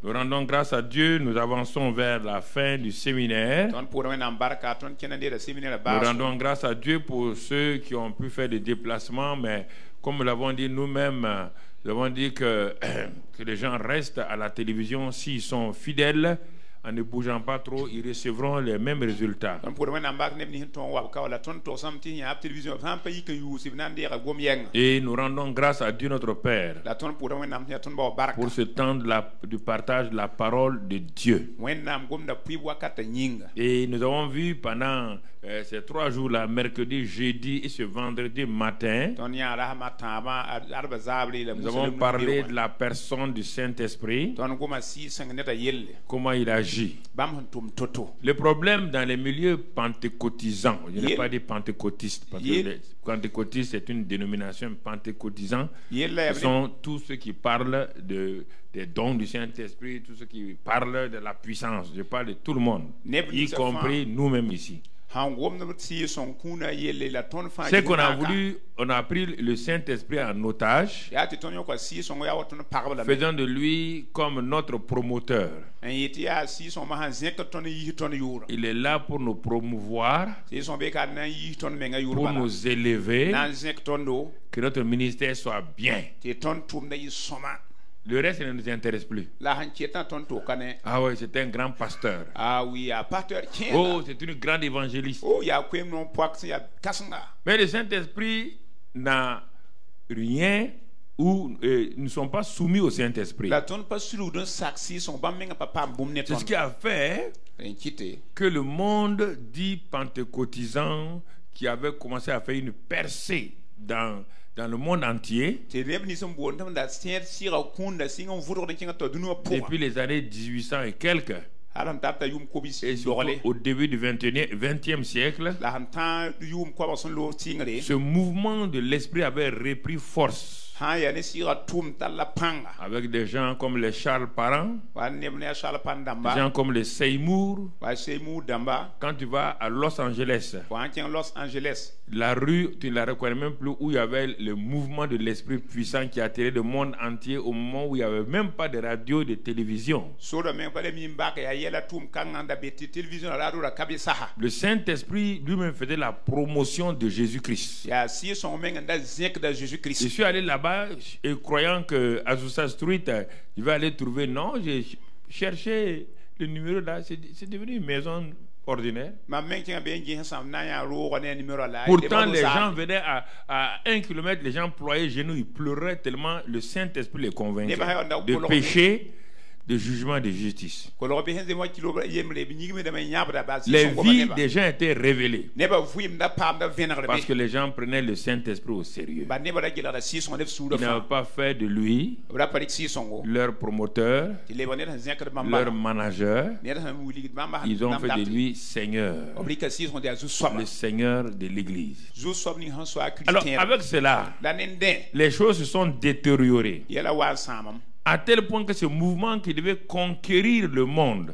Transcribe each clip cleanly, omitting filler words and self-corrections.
Nous rendons grâce à Dieu, nous avançons vers la fin du séminaire. Nous rendons grâce à Dieu pour ceux qui ont pu faire des déplacements, mais comme nous l'avons dit nous-mêmes, nous avons dit que les gens restent à la télévision s'ils sont fidèles. En ne bougeant pas trop, ils recevront les mêmes résultats. Et nous rendons grâce à Dieu notre Père pour ce temps du partage de la parole de Dieu. Et nous avons vu pendant ces 3 jours-là, mercredi, jeudi et ce vendredi matin, nous avons parlé de la personne du Saint-Esprit, comment il agit. Le problème dans les milieux pentecôtisants, je n'ai pas dit pentecôtistes, parce que pentecôtistes c'est une dénomination, pentecôtisants, ce sont tous ceux qui parlent des dons du Saint-Esprit, tous ceux qui parlent de la puissance. Je parle de tout le monde, y compris nous-mêmes ici. C'est qu'on a voulu, on a pris le Saint-Esprit en otage, faisant de lui comme notre promoteur. Il est là pour nous promouvoir, pour nous élever, que notre ministère soit bien. Le reste ne nous intéresse plus. Ah oui, c'est un grand pasteur. Oh, c'est une grande évangéliste. Mais le Saint-Esprit n'a rien ou ne sont pas soumis au Saint-Esprit. C'est ce qui a fait que le monde dit pentecôtisant, qui avait commencé à faire une percée dans le monde entier, depuis les années 1800 et quelques, et au début du 20e siècle, ce mouvement de l'esprit avait repris force. Avec des gens comme les Charles Parent, des gens comme les Seymour. Quand tu vas à Los Angeles, la rue, tu ne la reconnais même plus, où il y avait le mouvement de l'esprit puissant qui attirait le monde entier au moment où il n'y avait même pas de radio, de télévision. Le Saint-Esprit lui-même faisait la promotion de Jésus-Christ. Je suis allé là-bas et croyant que Azusa Street, je vais aller trouver. Non, j'ai cherché le numéro là, c'est devenu une maison ordinaire. Pourtant, les gens venaient à 1 kilomètre, les gens ployaient genoux, ils pleuraient tellement le Saint-Esprit les convainquait de péché, de jugement, de justice. Les vies des gens étaient révélées parce que les gens prenaient le Saint-Esprit au sérieux. Ils n'avaient pas fait de lui leur promoteur, leur manager. Ils ont fait de lui Seigneur, le Seigneur de l'Église. Alors avec cela, les choses se sont détériorées à tel point que ce mouvement qui devait conquérir le monde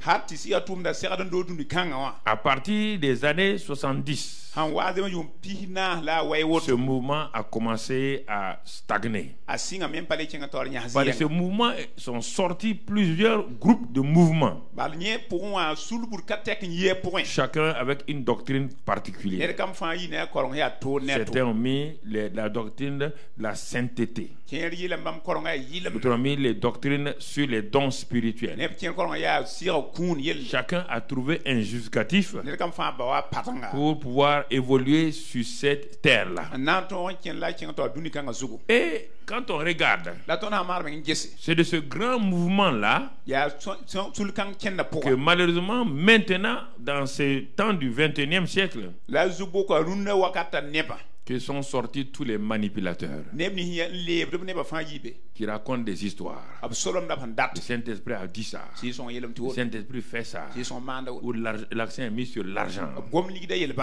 à partir des années 70, ce mouvement a commencé à stagner. Par ce mouvement sont sortis plusieurs groupes de mouvements, chacun avec une doctrine particulière. Certains ont mis la doctrine de la sainteté, d'autres ont mis les doctrines sur les dons spirituels. Chacun a trouvé un justificatif pour pouvoir évoluer sur cette terre-là. Et quand on regarde, c'est de ce grand mouvement-là que malheureusement maintenant, dans ce temps du 21e siècle, que sont sortis tous les manipulateurs qui racontent des histoires. Le Saint-Esprit a dit ça, le Saint-Esprit fait ça, ou l'accent est mis sur l'argent,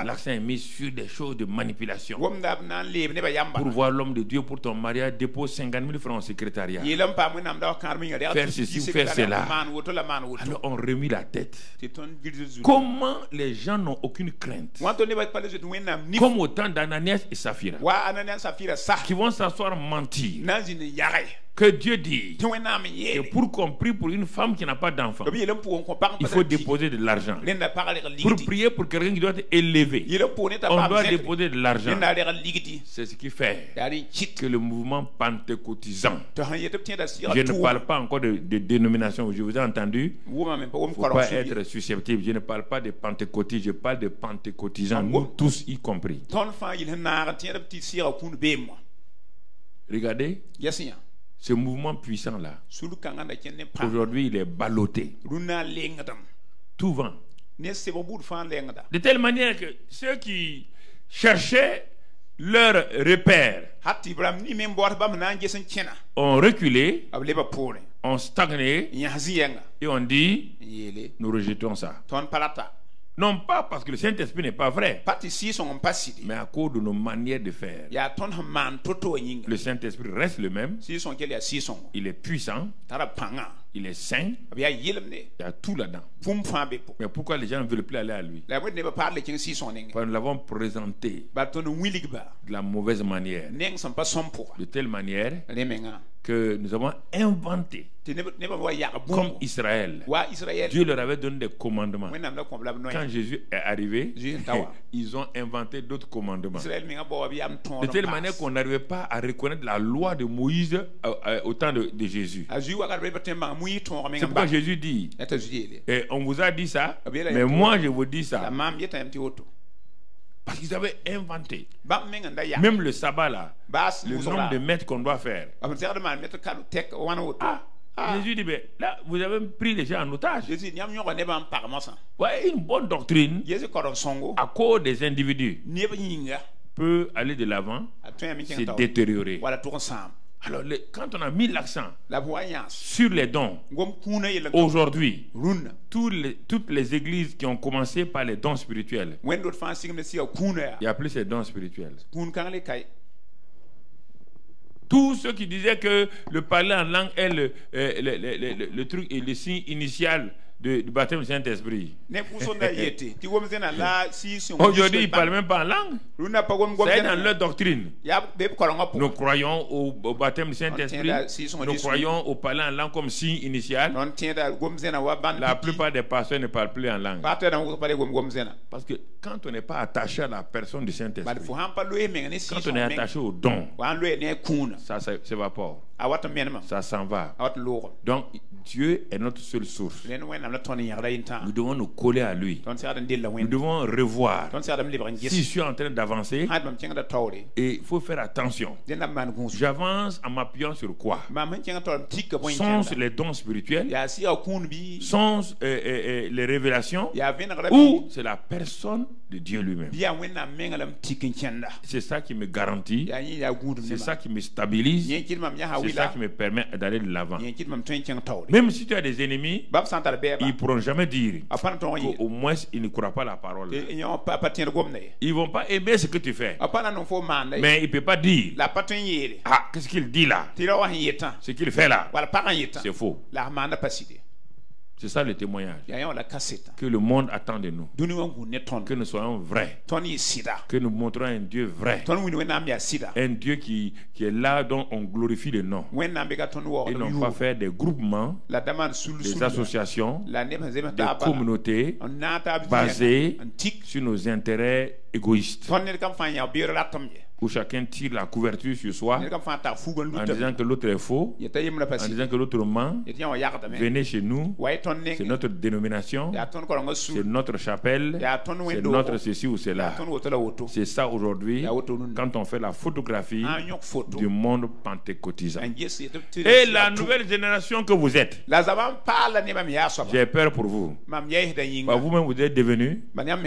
l'accent est mis sur des choses de manipulation. Pour voir l'homme de Dieu pour ton mariage, dépose 50 000 francs au secrétariat, faire ceci ou faire cela. Alors on remet la tête. Comment les gens n'ont aucune crainte, comme au temps d'Ananias et Saphira, qui vont s'asseoir mentir. que Dieu dit que pour qu'on prie pour une femme qui n'a pas d'enfant, il faut déposer de l'argent. Pour prier pour quelqu'un qui doit être élevé, on doit déposer de l'argent. C'est ce qui fait que le mouvement pentecôtisant, je ne parle pas encore de dénomination, je vous ai entendu, il ne faut pas être susceptible, je ne parle pas de pentecôtistes, je parle de pentecôtisants, nous tous y compris. Regardez ce mouvement puissant-là. Aujourd'hui, il est ballotté. Tout vent. De telle manière que ceux qui cherchaient leur repère ont reculé, ont stagné et ont dit nous rejetons ça. Non pas parce que le Saint-Esprit n'est pas vrai, mais à cause de nos manières de faire. Le Saint-Esprit reste le même. Il est puissant. Il est saint. Il y a tout là-dedans. Mais pourquoi les gens ne veulent plus aller à lui? Parce que nous l'avons présenté de la mauvaise manière. De telle manière que nous avons inventé, comme Israël. Dieu leur avait donné des commandements. Quand Jésus est arrivé, ils ont inventé d'autres commandements. De telle manière qu'on n'arrivait pas à reconnaître la loi de Moïse au temps de Jésus. C'est pourquoi Jésus dit, on vous a dit ça, mais moi je vous dis ça. Parce qu'ils avaient inventé. Même le sabbat là, le nombre de mètres qu'on doit faire. Jésus dit, mais là, vous avez pris les gens en otage. Ouais, une bonne doctrine, à cause des individus, peut aller de l'avant, se détériorer. Alors, quand on a mis l'accent sur les dons, aujourd'hui, toutes les églises qui ont commencé par les dons spirituels, il n'y a plus ces dons spirituels. Tous ceux qui disaient que le parler en langue est le truc et le signe initial du baptême du Saint-Esprit. Aujourd'hui, ils ne parlent même pas en langue. C'est dans leur doctrine. Nous croyons au baptême du Saint-Esprit. Nous croyons au parler en langue comme signe initial. La plupart des pasteurs ne parlent plus en langue. Parce que quand on n'est pas attaché à la personne du Saint-Esprit, quand on est attaché au don, ça s'évapore. Ça s'en va. Donc, Dieu est notre seule source. Nous devons nous coller à lui. Nous devons revoir. Si je suis en train d'avancer, et il faut faire attention. J'avance en m'appuyant sur quoi? Sont-ce les dons spirituels? Sont-ce les révélations? Ou c'est la personne de Dieu lui-même? C'est ça qui me garantit. C'est ça qui me stabilise. C'est ça qui me permet d'aller de l'avant. Même si tu as des ennemis, ils ne pourront jamais dire qu'au moins ils ne croient pas la parole. Ils ne vont pas aimer ce que tu fais. Mais ils ne peuvent pas dire qu'est-ce qu'il dit là? Ce qu'il fait là, c'est faux. C'est ça le témoignage que le monde attend de nous. Que nous soyons vrais. Que nous montrons un Dieu vrai. Un Dieu qui est là dont on glorifie le nom. Et non pas faire des groupements, des associations, des communautés basées sur nos intérêts égoïstes, où chacun tire la couverture sur soi en disant que l'autre est faux, en disant que l'autre ment. Venez chez nous, c'est notre dénomination, c'est notre chapelle, c'est notre ceci ou cela. C'est ça aujourd'hui quand on fait la photographie du monde pentecôtisant. Et la nouvelle génération que vous êtes, j'ai peur pour vous. Vous-même vous êtes devenus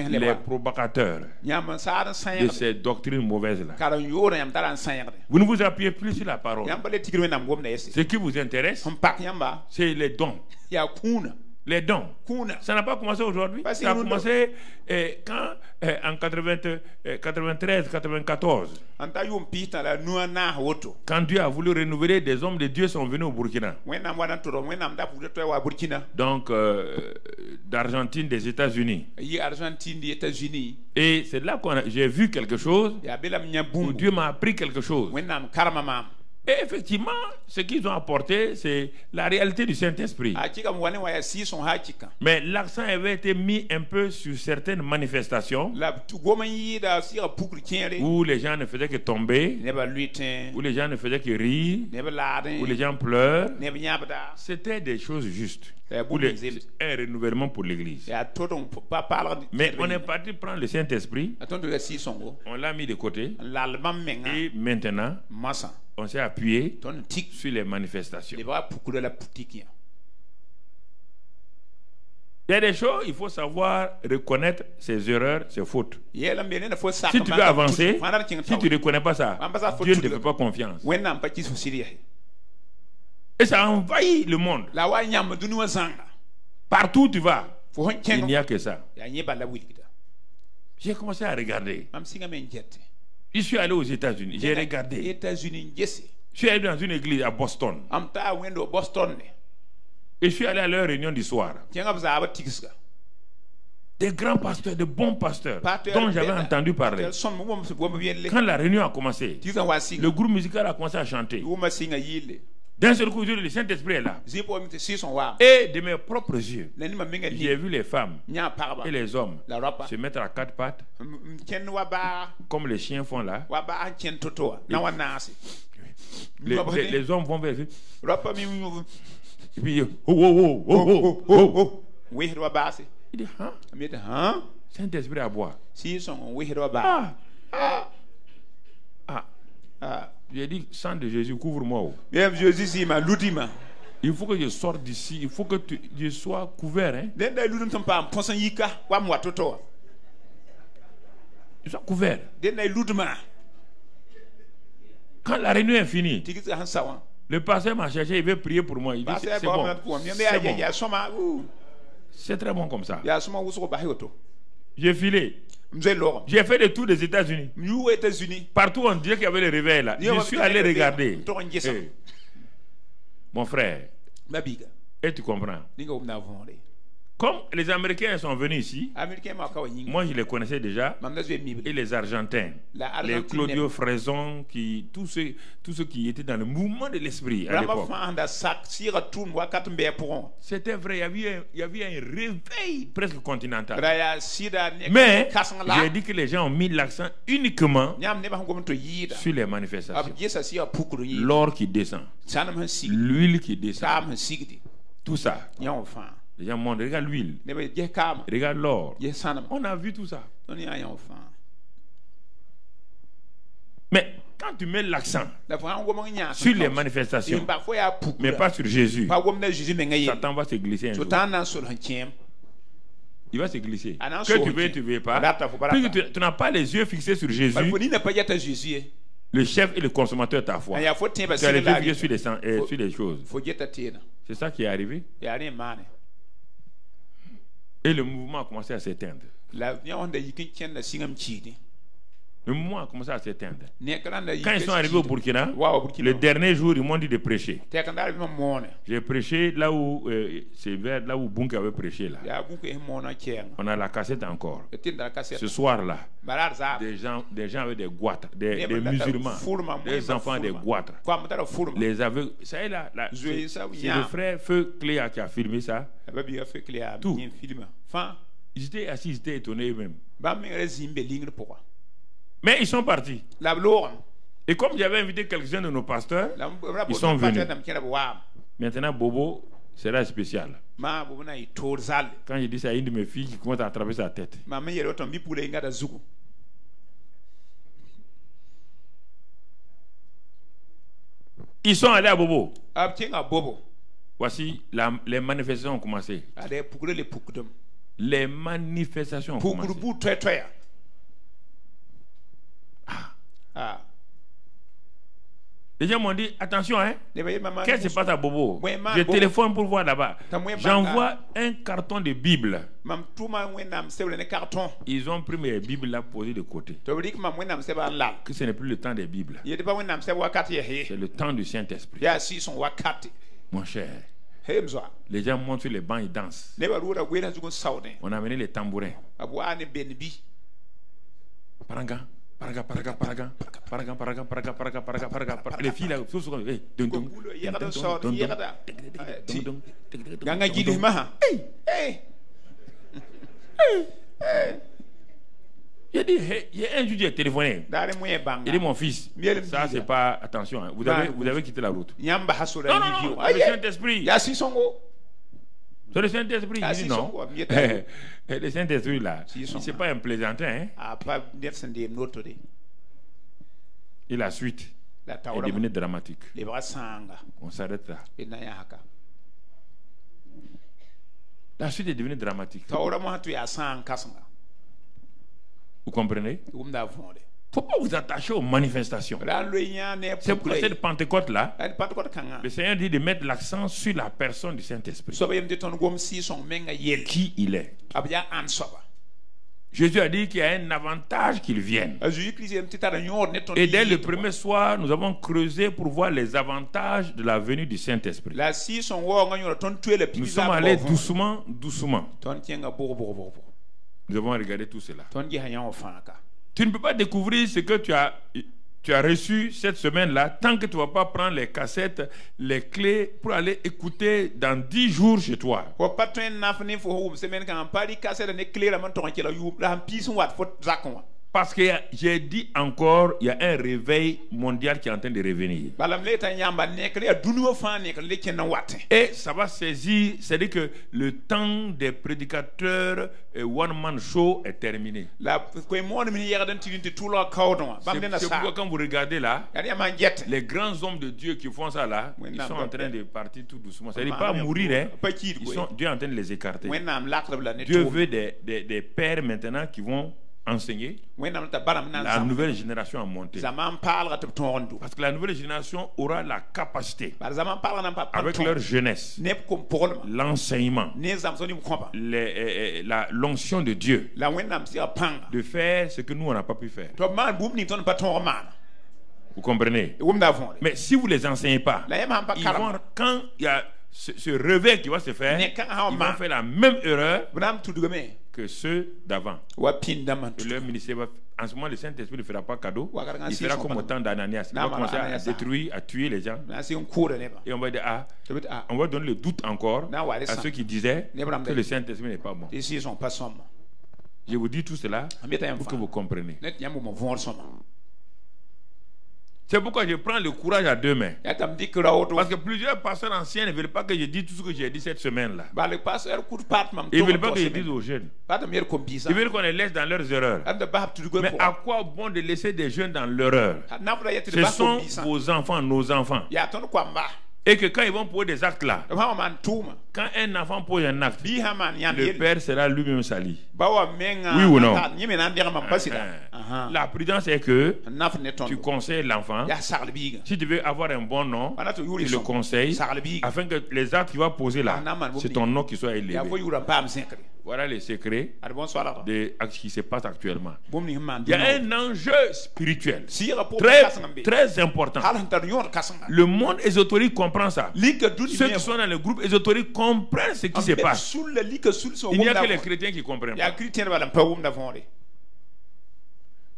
les propagateurs de ces doctrines mauvaises-là. Vous ne vous appuyez plus sur la parole. Ce qui vous intéresse, c'est les dons. Les dons. Ça n'a pas commencé aujourd'hui. Ça a commencé quand en 93-94. Quand Dieu a voulu renouveler, des hommes de Dieu sont venus au Burkina. Donc d'Argentine, des États-Unis. Et c'est là que j'ai vu quelque chose où Dieu m'a appris quelque chose. Et effectivement, ce qu'ils ont apporté, c'est la réalité du Saint-Esprit. Mais l'accent avait été mis un peu sur certaines manifestations où les gens ne faisaient que tomber, où les gens ne faisaient que rire, où les gens pleurent. C'était des choses justes. Un renouvellement pour l'Église. Mais on est parti prendre le Saint-Esprit, on l'a mis de côté, et maintenant, on s'est appuyé sur les manifestations. Il y a des choses, il faut savoir reconnaître ses erreurs, ses fautes. Si tu veux avancer, si tu ne reconnais pas ça, Dieu ne te fait pas confiance. Et ça envahit le monde. Partout où tu vas, il n'y a que ça. J'ai commencé à regarder. Je suis allé aux États-Unis, j'ai regardé. Je suis allé dans une église à Boston. Et je suis allé à leur réunion du soir. Des grands pasteurs, de bons pasteurs dont j'avais entendu parler. Quand la réunion a commencé, le groupe musical a commencé à chanter. D'un seul coup, le Saint-Esprit est là. Et de mes propres yeux, j'ai vu les femmes et les hommes se mettre à quatre pattes, comme les chiens font là. Les hommes vont vers eux. Et puis, il dit, hein? Saint-Esprit à boire. J'ai dit, sang de Jésus, couvre-moi. Il faut que je sorte d'ici. Il faut que je sois couvert. Hein? Je sois couvert. Quand la réunion est finie, le pasteur m'a cherché, il veut prier pour moi. Il dit, c'est bon. C'est très bon comme ça. J'ai filé. J'ai fait le tour des États-Unis. Partout on dirait qu'il y avait le réveil là. Je suis allé regarder. Hey. Mon frère. Et tu comprends? Comme les Américains sont venus ici, moi je les connaissais déjà, et les Argentins, les Claudio Frezon, tous ceux qui étaient dans le mouvement de l'esprit à l'époque. C'était vrai, il y avait un réveil presque continental. Mais j'ai dit que les gens ont mis l'accent uniquement sur les manifestations. L'or qui descend, l'huile qui descend, tout ça. Les gens montrent, regarde l'huile, regarde l'or. On a vu tout ça. Mais quand tu mets l'accent sur les manifestations, mais pas sur Jésus, Satan va se glisser un jour. Il va se glisser. Que tu veux pas. Puisque tu n'as pas les yeux fixés sur Jésus, le chef et le consommateur de ta foi. Tu as les yeux fixés sur les choses. C'est ça qui est arrivé. Et le mouvement a commencé à s'éteindre. Le mouvement a commencé à s'éteindre. Quand ils sont arrivés au Burkina, le dernier jour, ils m'ont dit de prêcher. J'ai prêché là où c'est vers là où Bunke avait prêché là. On a la cassette encore. Ce soir-là, des gens avec des goitres, des musulmans, des enfants des goitres. Les aveugles. Ça est là, c'est le frère Feu Cléa qui a filmé ça. Tout. Ils étaient assis, ils étaient étonnés eux-mêmes. Mais ils sont partis. Et comme j'avais invité quelques-uns de nos pasteurs, ils sont venus. Maintenant, Bobo sera spécial. Quand je dis ça à une de mes filles qui commence à attraper sa tête. Ils sont allés à Bobo. Voici, les manifestations ont commencé. Les manifestations ont commencé. Les gens m'ont dit, attention, hein, qu'est-ce qui se passe à Bobo? Je téléphone pour voir là-bas. J'envoie un carton de Bible. Ils ont pris mes Bibles là, posées de côté. Que ce n'est plus le temps des Bibles. C'est le temps du Saint-Esprit. Mon cher. Les gens montent sur les bancs et dansent. On a amené les tambourins. Paranga, Les filles là, il y a un jour, j'ai téléphoné. Il dit mon fils, ça c'est pas, attention, hein, vous avez quitté la route. Non, le Saint-Esprit. C'est le Saint-Esprit. Il dit non. Le Saint-Esprit là, c'est pas un plaisantin. Hein. Et la suite est devenue dramatique. On s'arrête là. La suite est devenue dramatique. Vous comprenez? Il ne faut pas vous attacher aux manifestations. C'est pour cette Pentecôte-là, le Seigneur dit de mettre l'accent sur la personne du Saint-Esprit. Qui il est. Jésus a dit qu'il y a un avantage qu'il vienne. Et dès le premier soir, nous avons creusé pour voir les avantages de la venue du Saint-Esprit. Nous sommes allés doucement, doucement. Nous avons regardé tout cela. Tu ne peux pas découvrir ce que tu as reçu cette semaine-là tant que tu ne vas pas prendre les cassettes, les clés pour aller écouter dans 10 jours chez toi. Parce que j'ai dit encore, il y a un réveil mondial qui est en train de revenir. Et ça va saisir, c'est-à-dire que le temps des prédicateurs one-man show est terminé. C'est pourquoi quand vous regardez là, les grands hommes de Dieu qui font ça là, ils sont en train de partir tout doucement. C'est-à-dire pas mourir, hein. Dieu est en train de les écarter. Dieu veut des pères maintenant qui vont enseigner la nouvelle génération à monter. Parce que la nouvelle génération aura la capacité, avec leur jeunesse, l'enseignement, l'onction de Dieu, de faire ce que nous on n'a pas pu faire. Vous comprenez? Mais si vous ne les enseignez pas, quand il y a ce réveil qui va se faire, ils vont faire la même erreur que ceux d'avant. Leur ministère va, en ce moment, le Saint-Esprit ne fera pas cadeau. Il fera comme au temps d'Ananias. Il va commencer à détruire, à tuer les gens. Et on va dire, on va donner le doute encore à ceux qui disaient que le Saint-Esprit n'est pas bon. Je vous dis tout cela pour que vous compreniez. C'est pourquoi je prends le courage à deux mains. Parce que plusieurs pasteurs anciens ne veulent pas que je dise tout ce que j'ai dit cette semaine-là. Ils ne veulent pas que je dise aux jeunes. Ils veulent qu'on les laisse dans leurs erreurs. Mais à quoi bon de laisser des jeunes dans leur erreur? Ce sont vos enfants, nos enfants. Et que quand ils vont poser des actes là, quand un enfant pose un acte, le père sera lui-même sali. Oui ou non? La prudence est que tu conseilles l'enfant. Si tu veux avoir un bon nom, tu le conseilles afin que les actes qu'il va poser là, c'est ton nom qui soit élevé. Voilà les secrets de ce qui se passe actuellement. Il y a un enjeu spirituel très important. Le monde ésotérique comprend ça. Ceux qui sont dans le groupe ésotérique comprennent ce qui se passe. Il n'y a que les chrétiens qui comprennent pas.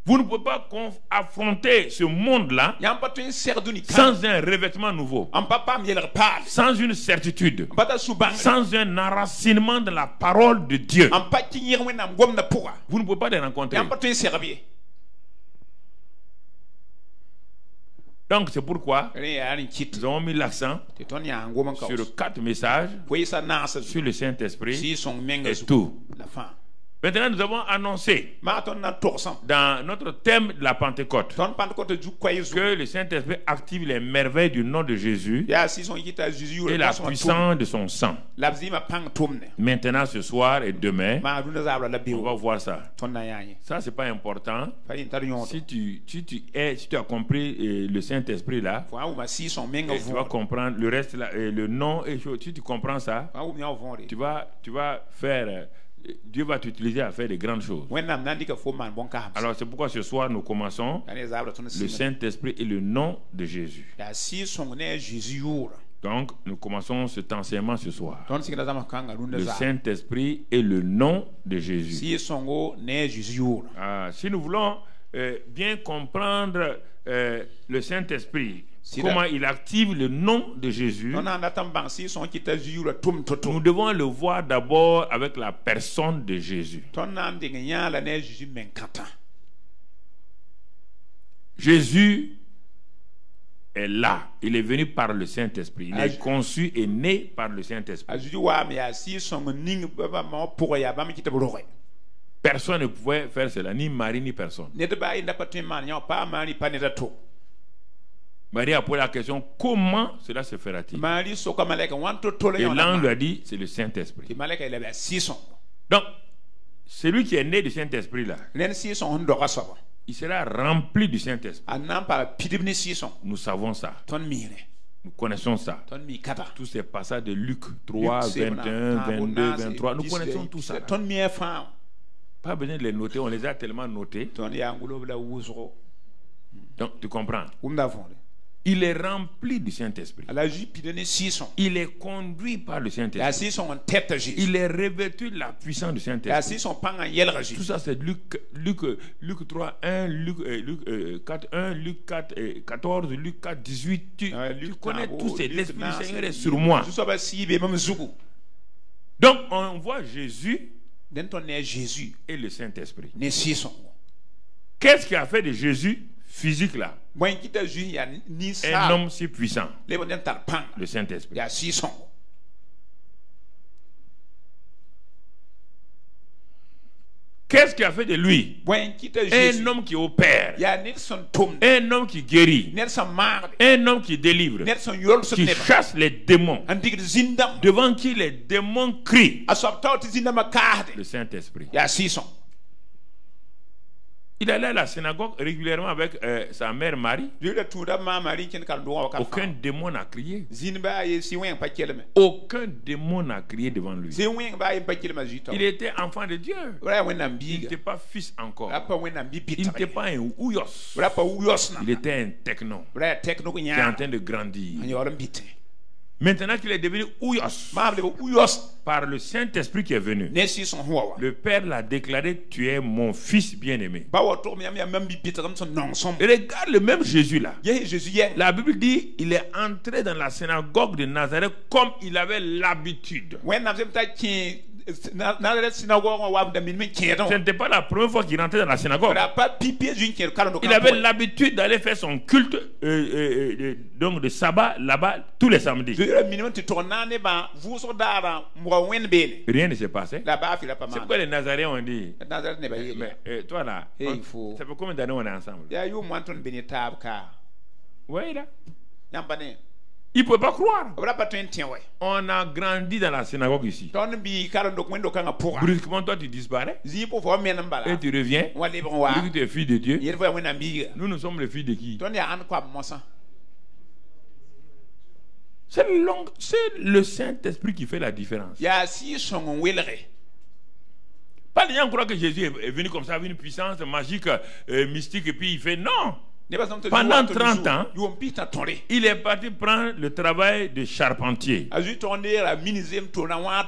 Vous ne pouvez pas affronter ce monde-là sans un revêtement nouveau, sans une certitude, sans un enracinement de la parole de Dieu. Vous ne pouvez pas les rencontrer. Donc c'est pourquoi nous avons mis l'accent sur 4 messages sur le Saint-Esprit et tout. Maintenant, nous avons annoncé dans notre thème de la Pentecôte que le Saint-Esprit active les merveilles du nom de Jésus et la puissance de son sang. Maintenant, ce soir et demain, on va voir ça. Ça, c'est pas important. Si tu as compris le Saint-Esprit là, tu vas comprendre le reste, le nom, et si tu comprends ça, tu vas faire... Dieu va t'utiliser à faire de grandes choses. Alors c'est pourquoi ce soir nous commençons le Saint-Esprit et le nom de Jésus. Donc nous commençons cet enseignement ce soir. Le Saint-Esprit et le nom de Jésus. Si nous voulons bien comprendre le Saint-Esprit, comment il active le nom de Jésus, nous devons le voir d'abord avec la personne de Jésus. Jésus est là, il est venu par le Saint-Esprit, il est conçu et né par le Saint-Esprit. Personne ne pouvait faire cela, ni Marie ni personne. Marie a posé la question, comment cela se fera-t-il? Et l'ange lui a dit, c'est le Saint-Esprit. Donc, celui qui est né du Saint-Esprit là, il sera rempli du Saint-Esprit. Nous savons ça. Nous connaissons ça. Tous ces passages de Luc 3, 21, 22, 23, nous connaissons tout ça. Pas besoin de les noter, on les a tellement notés. Donc, tu comprends? Il est rempli du Saint-Esprit. Il est conduit par le Saint-Esprit. Il est revêtu de la puissance du Saint-Esprit. Tout ça, c'est Luc 3, 1, Luc 4, 1, Luc 4, 14, Luc 4, 18. Tu connais tous ces. L'Esprit du Seigneur est sur moi. Donc, on voit Jésus et le Saint-Esprit. Qu'est-ce qui a fait de Jésus physique là un homme si puissant? Le Saint-Esprit. Qu'est-ce qui a fait de lui un homme qui opère, un homme qui guérit, un homme qui délivre, qui chasse les démons, devant qui les démons crient? Le Saint-Esprit. Il allait à la synagogue régulièrement avec sa mère Marie. Aucun démon n'a crié. Aucun démon n'a crié devant lui. Il était enfant de Dieu. Il n'était pas fils encore. Il n'était pas un ouyos. Il était un techno qui est en train de grandir. Maintenant qu'il est devenu ouyos par le Saint-Esprit qui est venu, le Père l'a déclaré, tu es mon fils bien-aimé. Regarde le même Jésus là. La Bible dit, il est entré dans la synagogue de Nazareth comme il avait l'habitude. Ce n'était pas la première fois qu'il rentrait dans la synagogue. Il avait l'habitude d'aller faire son culte donc de sabbat là-bas tous les samedis. Rien ne s'est passé. C'est pourquoi les Nazaréens ont dit, mais toi là, ça fait combien d'années on est ensemble? Oui là. Il ne peut pas croire. On a grandi dans la synagogue ici. Brusquement, toi, tu disparais. Et tu reviens. Tu es fille de Dieu. Nous, nous sommes les filles de qui? C'est le Saint-Esprit qui fait la différence. Pas les gens croient que Jésus est venu comme ça, avec une puissance magique, mystique, et puis il fait non. Pendant 30 ans, il est parti prendre le travail de charpentier.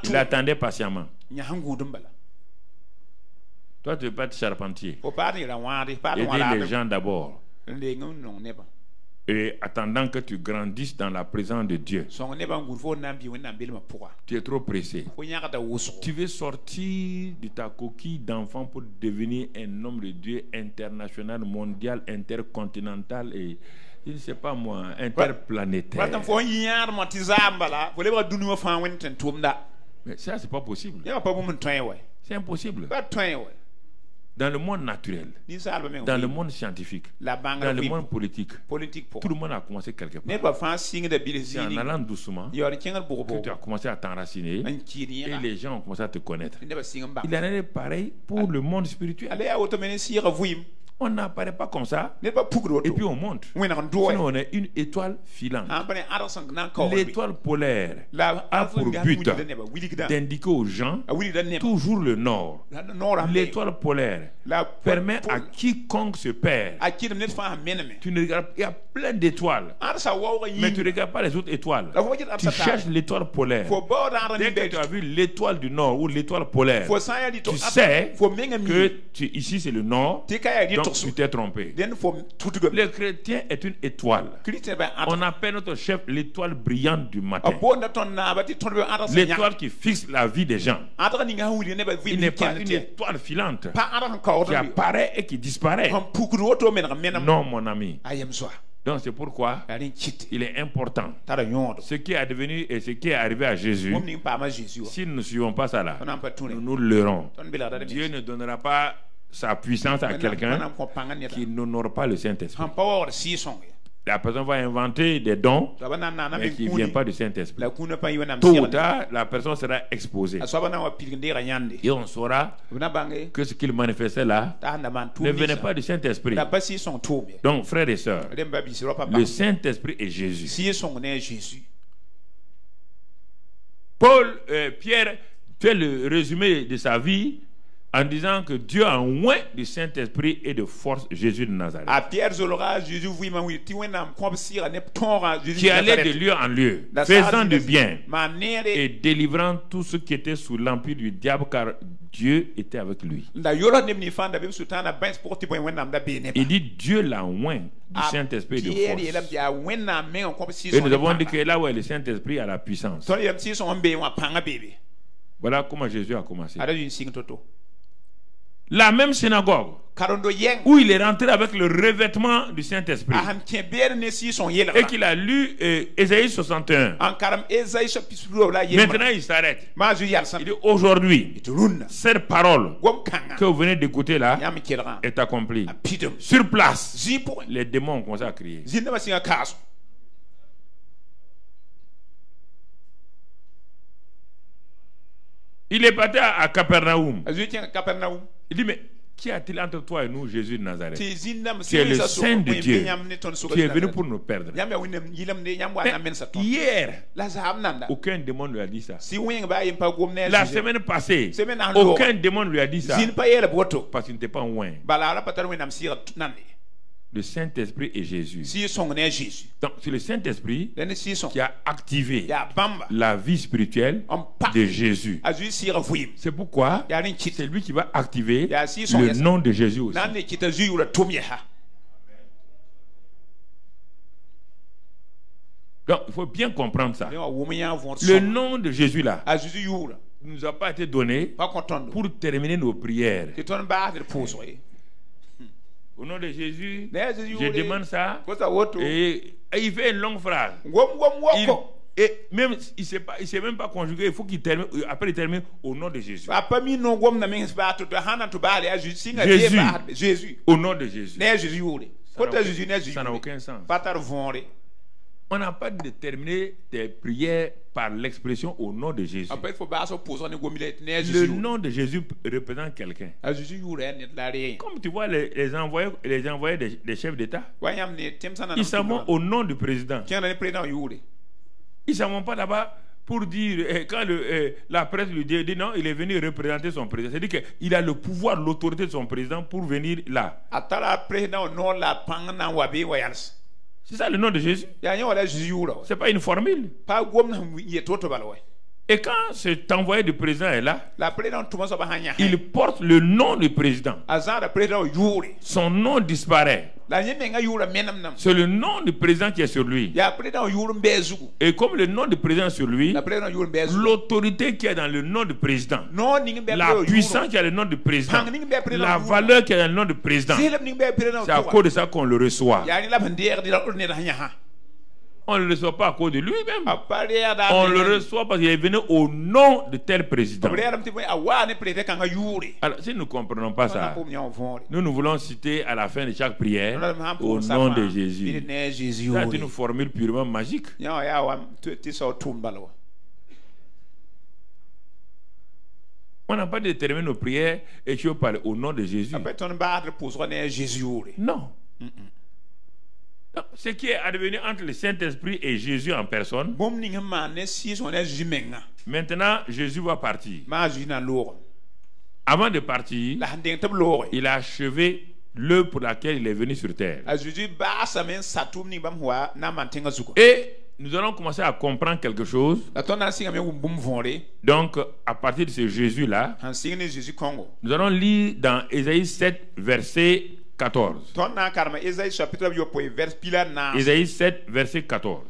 Il attendait patiemment. Toi, tu ne veux pas être charpentier. Aider les gens d'abord. Et attendant que tu grandisses dans la présence de Dieu. Tu es trop pressé. Tu veux sortir de ta coquille d'enfant pour devenir un homme de Dieu international, mondial, intercontinental et, je ne sais pas moi, interplanétaire. Mais ça, c'est pas possible. C'est impossible. Dans le monde naturel, dans le monde scientifique, dans le monde politique, tout le monde a commencé quelque part. C'est en allant doucement que tu as commencé à t'enraciner et les gens ont commencé à te connaître. Il en est pareil pour le monde spirituel. On n'apparaît pas comme ça et puis on monte. Sinon on est une étoile filante. L'étoile polaire a pour but d'indiquer aux gens toujours le nord. L'étoile polaire permet à quiconque se perd. Tu ne regardes, il y a plein d'étoiles, mais tu ne regardes pas les autres étoiles. Tu cherches l'étoile polaire. Dès que tu as vu l'étoile du nord ou l'étoile polaire, tu sais que ici c'est le nord. Donc tu t'es trompé. Le chrétien est une étoile. On appelle notre chef l'étoile brillante du matin. L'étoile qui fixe la vie des gens. Il n'est pas une étoile filante qui apparaît et qui disparaît. Non, mon ami. Donc c'est pourquoi il est important ce qui est advenu et ce qui est arrivé à Jésus. Si nous ne suivons pas ça là, nous leurrons. Dieu ne donnera pas sa puissance à quelqu'un qui n'honore pas le Saint-Esprit. La personne va inventer des dons, mais qui ne viennent pas du Saint-Esprit. Tôt ou tard, la personne sera exposée. Et on saura que ce qu'il manifestait là ne venait pas du Saint-Esprit. Donc, frères et sœurs, le Saint-Esprit est Jésus. Pierre fait le résumé de sa vie en disant que Dieu a oint du Saint-Esprit et de force Jésus de Nazareth, qui allait de lieu en lieu, faisant du bien et délivrant tous ceux qui étaient sous l'empire du diable, car Dieu était avec lui. Il dit Dieu l'a oint du Saint-Esprit et de force. Et nous avons dit que là où est le Saint-Esprit a la puissance. Voilà comment Jésus a commencé. La même synagogue où il est rentré avec le revêtement du Saint-Esprit et qu'il a lu Ésaïe 61. Maintenant il s'arrête. Il dit aujourd'hui, cette parole que vous venez d'écouter là est accomplie. Sur place, les démons ont commencé à crier. Il est parti à Capernaum. Il dit, mais qui a-t-il entre toi et nous, Jésus de Nazareth? Tu es le Saint de Dieu. Tu es venu pour nous perdre. Mais hier, aucun démon ne lui a dit ça. La semaine passée, aucun démon ne lui a dit ça. Parce qu'il n'était pas oint. Le Saint-Esprit est Jésus. Donc c'est le Saint-Esprit qui a activé la vie spirituelle de Jésus. C'est pourquoi c'est lui qui va activer le nom de Jésus aussi. Donc il faut bien comprendre ça. Le nom de Jésus là ne nous a pas été donné pour terminer nos prières. Au nom de Jésus, je demande ça. Et il fait une longue phrase. Et même il ne sait même pas conjuguer. Il faut qu'il termine. Après, il termine au nom de Jésus. Jésus. Au nom de Jésus. Ça n'a aucun sens. On n'a pas déterminé tes prières par l'expression au nom de Jésus. Le nom de Jésus représente quelqu'un. Comme tu vois les envoyés des chefs d'État, ils s'en vont au nom du président. Ils s'en vont pas là-bas pour dire, quand la presse lui dit non, il est venu représenter son président. C'est-à-dire qu'il a le pouvoir, l'autorité de son président pour venir là. C'est ça le nom de Jésus. C'est pas une formule. Et quand cet envoyé du président est là, il porte le nom du président. Son nom disparaît. C'est le nom du président qui est sur lui. Et comme le nom du président est sur lui, l'autorité qui est dans le nom du président, la puissance qui est dans le nom du président, la valeur qui est dans le nom du président, c'est à cause de ça qu'on le reçoit. On ne le reçoit pas à cause de lui-même. On le reçoit parce qu'il est venu au nom de tel président. Alors, si nous ne comprenons pas ça, nous voulons citer à la fin de chaque prière au nom de Jésus. C'est une formule purement magique. On n'a pas déterminé nos prières et tu veux parler au nom de Jésus. Non. Ce qui est advenu entre le Saint-Esprit et Jésus en personne, maintenant Jésus va partir. Avant de partir, il a achevé l'œuvre pour laquelle il est venu sur terre. Et nous allons commencer à comprendre quelque chose. Donc, à partir de ce Jésus-là, nous allons lire dans Ésaïe 7, verset 14. Ésaïe 7, verset 14.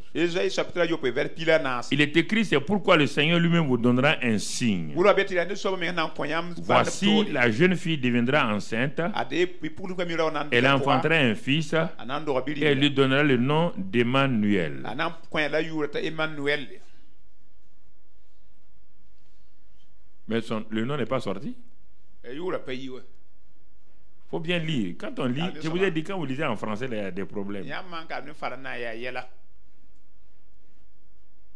Il est écrit, c'est pourquoi le Seigneur lui-même vous donnera un signe. Voici, la jeune fille deviendra enceinte. Elle enfantera un fils et elle lui donnera le nom d'Emmanuel. Mais le nom n'est pas sorti. Faut bien lire. Quand on lit, je vous ai dit, quand vous lisez en français, il y a des problèmes.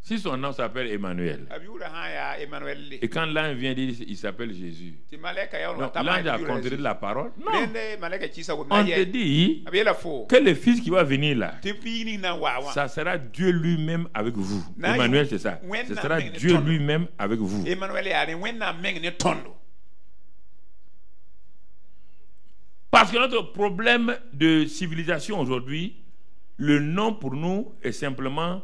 Si son nom s'appelle Emmanuel, et quand l'ange vient dire il s'appelle Jésus, l'ange a contredit la parole. Non. On te dit que le fils qui va venir là, ça sera Dieu lui-même avec vous. Emmanuel, c'est ça. Ce sera Dieu lui-même avec vous. Parce que notre problème de civilisation aujourd'hui, le nom pour nous est simplement,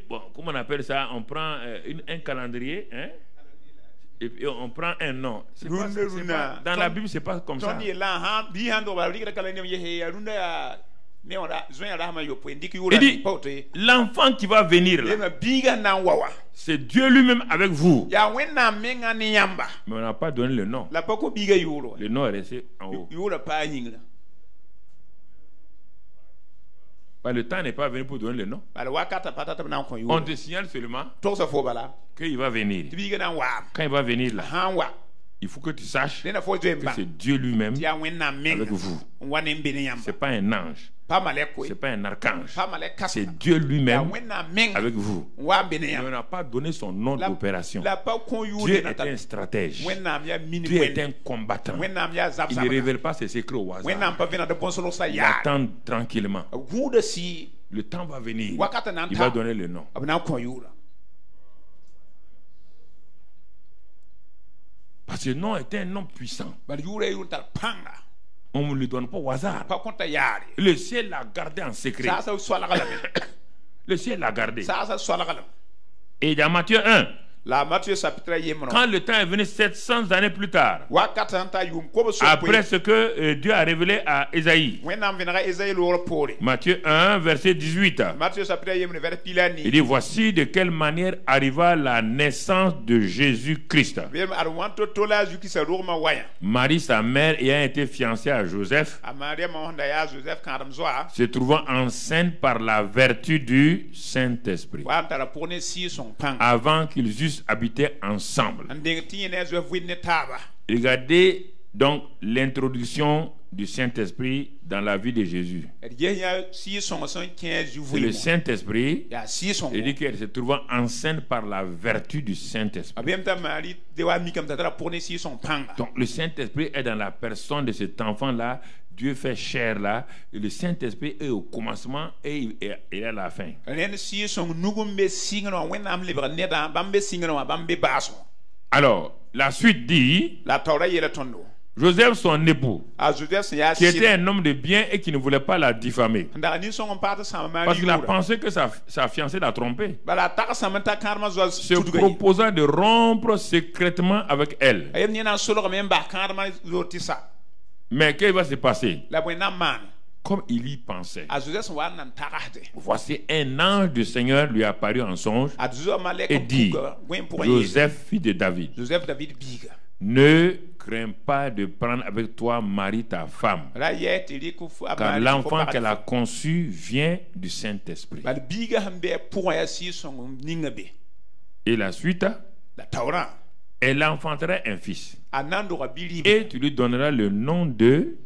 bon, comment on appelle ça? On prend un calendrier, hein? Et puis on prend un nom. Dans la Bible, c'est pas comme ça. Il dit, l'enfant qui va venir là, c'est Dieu lui-même avec vous. Mais on n'a pas donné le nom. Le nom est resté en haut. Le temps n'est pas venu pour donner le nom. On te signale seulement qu'il va venir. Quand il va venir là, il faut que tu saches que c'est Dieu lui-même avec vous. Ce n'est pas un ange. Ce n'est pas un archange. C'est Dieu lui-même avec vous. Mais on n'a pas donné son nom d'opération. Dieu est un stratège. Dieu est un combattant. Il ne révèle pas ses secrets au hasard. Il attend tranquillement. Le temps va venir. Il va donner le nom. Parce que le nom est un nom puissant. On ne lui donne pas au hasard. Le ciel l'a gardé en secret. Le ciel l'a gardé. Et dans Matthieu 1, quand le temps est venu 700 années plus tard, après ce que Dieu a révélé à Ésaïe, Matthieu 1, verset 18, il dit, voici de quelle manière arriva la naissance de Jésus-Christ. Marie, sa mère, ayant été fiancée à Joseph, se trouvant enceinte par la vertu du Saint-Esprit, avant qu'ils eussent habité ensemble. Regardez donc l'introduction du Saint-Esprit dans la vie de Jésus. C'est le Saint-Esprit. Il dit qu'elle se trouvant enceinte par la vertu du Saint-Esprit. Donc le Saint-Esprit est dans la personne de cet enfant-là. Dieu fait chair là, et le Saint-Esprit est au commencement et il est à la fin. Alors, la suite dit, Joseph, son époux, qui était un homme de bien et qui ne voulait pas la diffamer, parce qu'il a pensé que sa fiancée l'a trompé, se proposa de rompre secrètement avec elle. Mais qu'est-ce qui va se passer? Comme il y pensait, voici un ange du Seigneur lui apparut en songe et dit, Joseph, fils de David, ne crains pas de prendre avec toi Marie ta femme, car l'enfant qu'elle a conçu vient du Saint-Esprit. Et la suite, elle enfantera un fils et tu lui donneras le nom de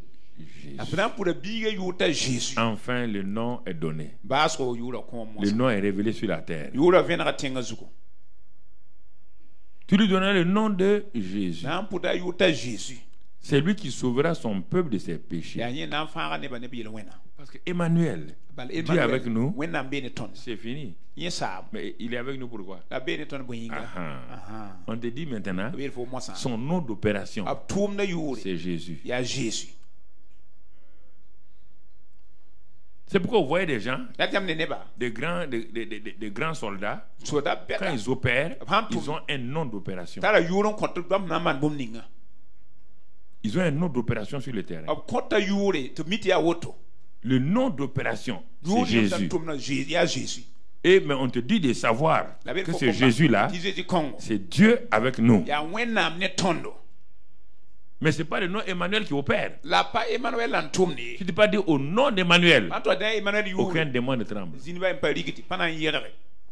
Jésus. Enfin, le nom est donné. Le nom est révélé sur la terre. Tu lui donneras le nom de Jésus. C'est lui qui sauvera son peuple de ses péchés. Parce que Emmanuel, Dieu est avec nous, c'est fini. Mais il est avec nous pourquoi? On te dit maintenant, son nom d'opération, c'est Jésus. C'est pourquoi vous voyez des gens, des grands soldats, quand ils opèrent, ils ont un nom d'opération. Ils ont un nom d'opération sur le terrain. Le nom d'opération, c'est Jésus. Et mais on te dit de savoir que ce Jésus-là, c'est Dieu avec nous. Mais ce n'est pas le nom Emmanuel qui opère. Tu ne peux pas dire au nom d'Emmanuel. Aucun démon ne tremble.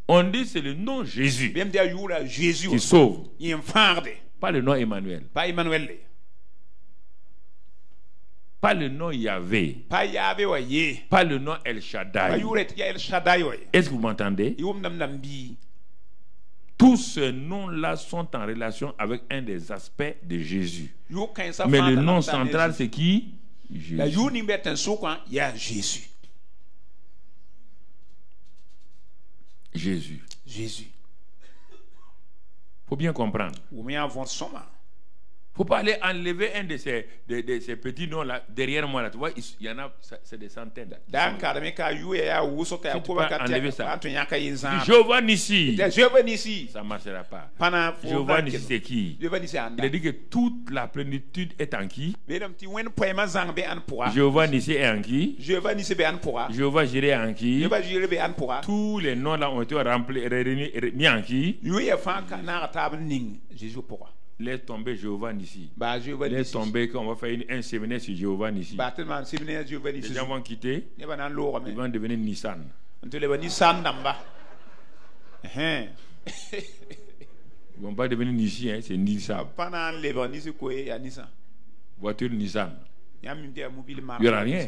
On dit c'est le nom Jésus qui sauve. Pas le nom Emmanuel. Pas le nom Yahvé. Pas le nom El Shaddai. Est-ce que vous m'entendez? Tous ces noms-là sont en relation avec un des aspects de Jésus. Mais le nom central, c'est qui? Jésus. Jésus. Faut bien comprendre. Faut pas aller enlever un de ces petits noms là derrière moi là. Tu vois, il y en a, c'est des centaines. Tu peux pas enlever ça. Jéhovah Nissi. Ça ne marchera pas. Jéhovah Nissi c'est qui? Il a dit que toute la plénitude est en qui? Jéhovah Nissi est en qui? Jéhovah Jireh est en qui? Tous les noms là ont été réunis mis en qui? Laisse tomber Jéhovah Nissi. Laisse tomber qu'on va faire un séminaire sur Jéhovah Nissi. Les gens vont quitter. Ils vont devenir Nissan. Ils ne vont pas devenir Nissi, hein, c'est Nissan. Voiture Nissan. Il n'y aura rien.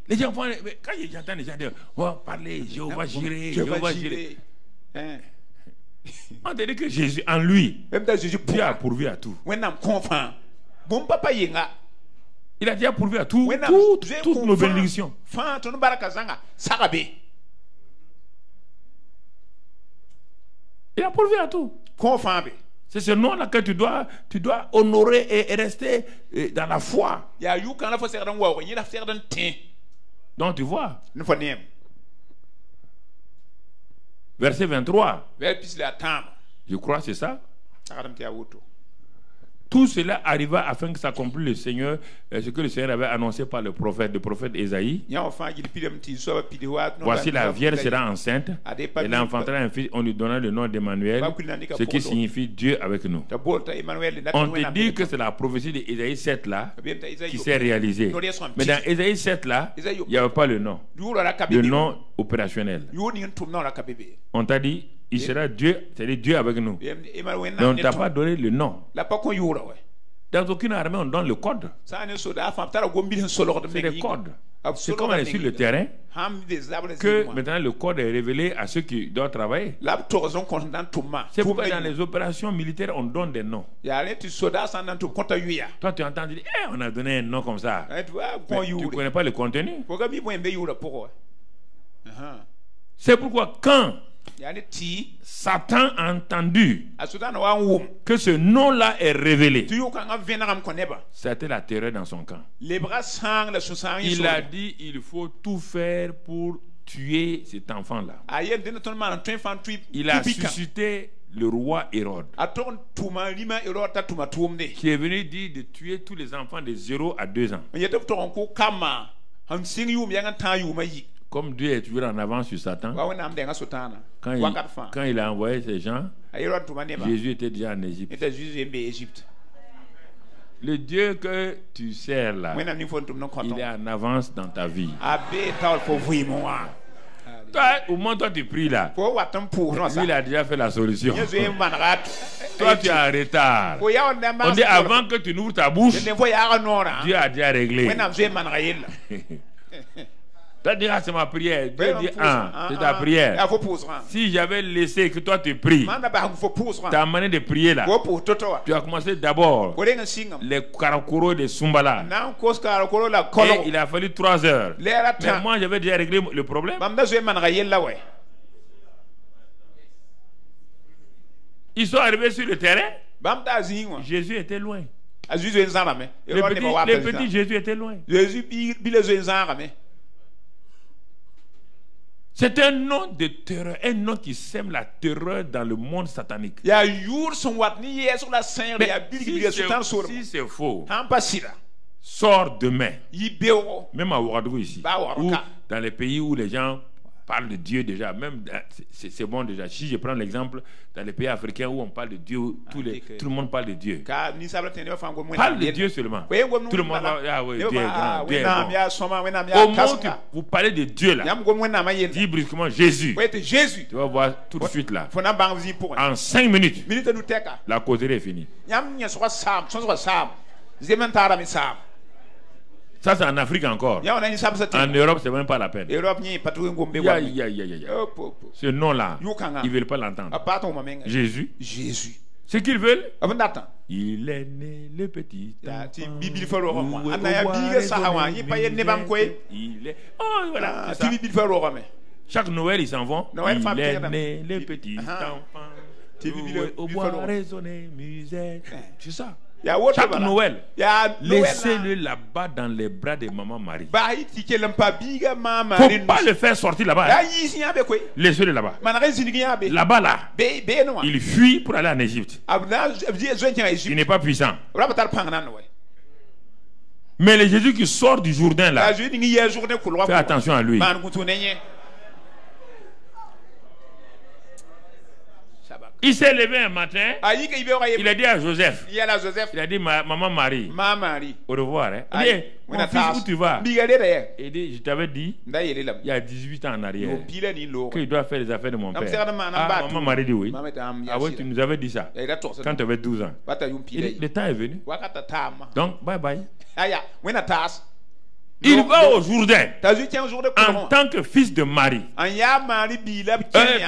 Les gens vont. Quand j'entends les gens dire, on va parler Jéhovah Jireh, Jéhovah Jireh. On te dit que Jésus, en lui, Dieu a pourvu à tout. Il a déjà pourvu à tout, toutes nos bénédictions. Il a pourvu à tout. C'est ce nom-là que tu dois honorer et rester dans la foi. Donc tu vois. Verset 23. Je crois que c'est ça. Tout cela arriva afin que s'accomplisse le Seigneur, ce que le Seigneur avait annoncé par le prophète Ésaïe. Voici la Vierge sera enceinte, elle enfantera un fils, on lui donnera le nom d'Emmanuel, ce qui signifie Dieu avec nous. On te dit que c'est la prophétie d'Ésaïe 7 là qui s'est réalisée. Mais dans Ésaïe 7 là, il n'y avait pas le nom opérationnel. On t'a dit il sera Dieu, c'est-à-dire Dieu avec nous. Mais on ne t'a pas donné le nom. Dans aucune armée, on donne le code. C'est des codes. C'est comme on est sur le terrain que maintenant le code est révélé à ceux qui doivent travailler. C'est pourquoi dans les opérations militaires, on donne des noms. Toi, tu entends dire, on a donné un nom comme ça. Mais tu ne connais pas le contenu. C'est pourquoi quand Satan a entendu que ce nom-là est révélé, c'était la terreur dans son camp. Il a dit il faut tout faire pour tuer cet enfant-là. Il a suscité le roi Hérode, qui est venu dire de tuer tous les enfants de 0 à 2 ans. Comme Dieu est toujours en avance sur Satan, quand il a envoyé ces gens, Jésus était déjà en Égypte. Le Dieu que tu sers là, il est en avance dans ta vie. Toi, au moment où toi tu pries là, lui il a déjà fait la solution. Toi tu es en retard. On dit avant que tu n'ouvres ta bouche, Dieu a déjà réglé. Tu dis, c'est ma prière. Dieu dit, c'est ta prière. Si j'avais laissé que toi tu pries, ta manière de prier là, tu as commencé d'abord les karakoros de Sumbala. Et il a fallu 3 heures. Mais moi, j'avais déjà réglé le problème. Ils sont arrivés sur le terrain. Jésus était loin. Le petit Jésus était loin. C'est un nom de terreur, un nom qui sème la terreur dans le monde satanique. Mais si c'est faux, sors demain, même à Ouagadougou ici, ou dans les pays où les gens parlent de Dieu déjà, même c'est bon déjà. Si je prends l'exemple dans les pays africains où on parle de Dieu, tout le monde parle de Dieu. Parle de Dieu seulement. Tout le monde va, ah oui, Dieu est grand, Dieu est bon. Au moment où vous parlez de Dieu là, dis brusquement Jésus. Tu vas voir tout de suite là. En 5 minutes, la causerie est finie. Ça, c'est en Afrique encore. En Europe, c'est même pas la peine. Ce nom-là, ils ne veulent pas l'entendre. Jésus. Ce qu'ils veulent, il est né le petit enfant. Il est... Oh, voilà, c'est ça. Chaque Noël, ils s'en vont. Il est né le petit enfant. Au bois résonner, musée. C'est ça. Chaque Noël, laissez-le là-bas dans les bras de maman Marie. Il ne faut pas le faire sortir là-bas. Laissez-le là-bas. Là-bas, là, il fuit pour aller en Égypte. Il n'est pas puissant. Mais le Jésus qui sort du Jourdain là, fais attention à lui. Il s'est levé un matin, il a dit à Joseph, il a dit maman Marie, au revoir. Hein. Il dit, mon fils, où tu vas? Il dit, je t'avais dit, il y a 18 ans en arrière, qu'il doit faire les affaires de mon père. Ah, maman Marie dit oui. Ah oui, tu nous avais dit ça, quand tu avais 12 ans. Le temps est venu. Donc, bye bye. Il va au Jourdain en tant que fils de Marie. Tout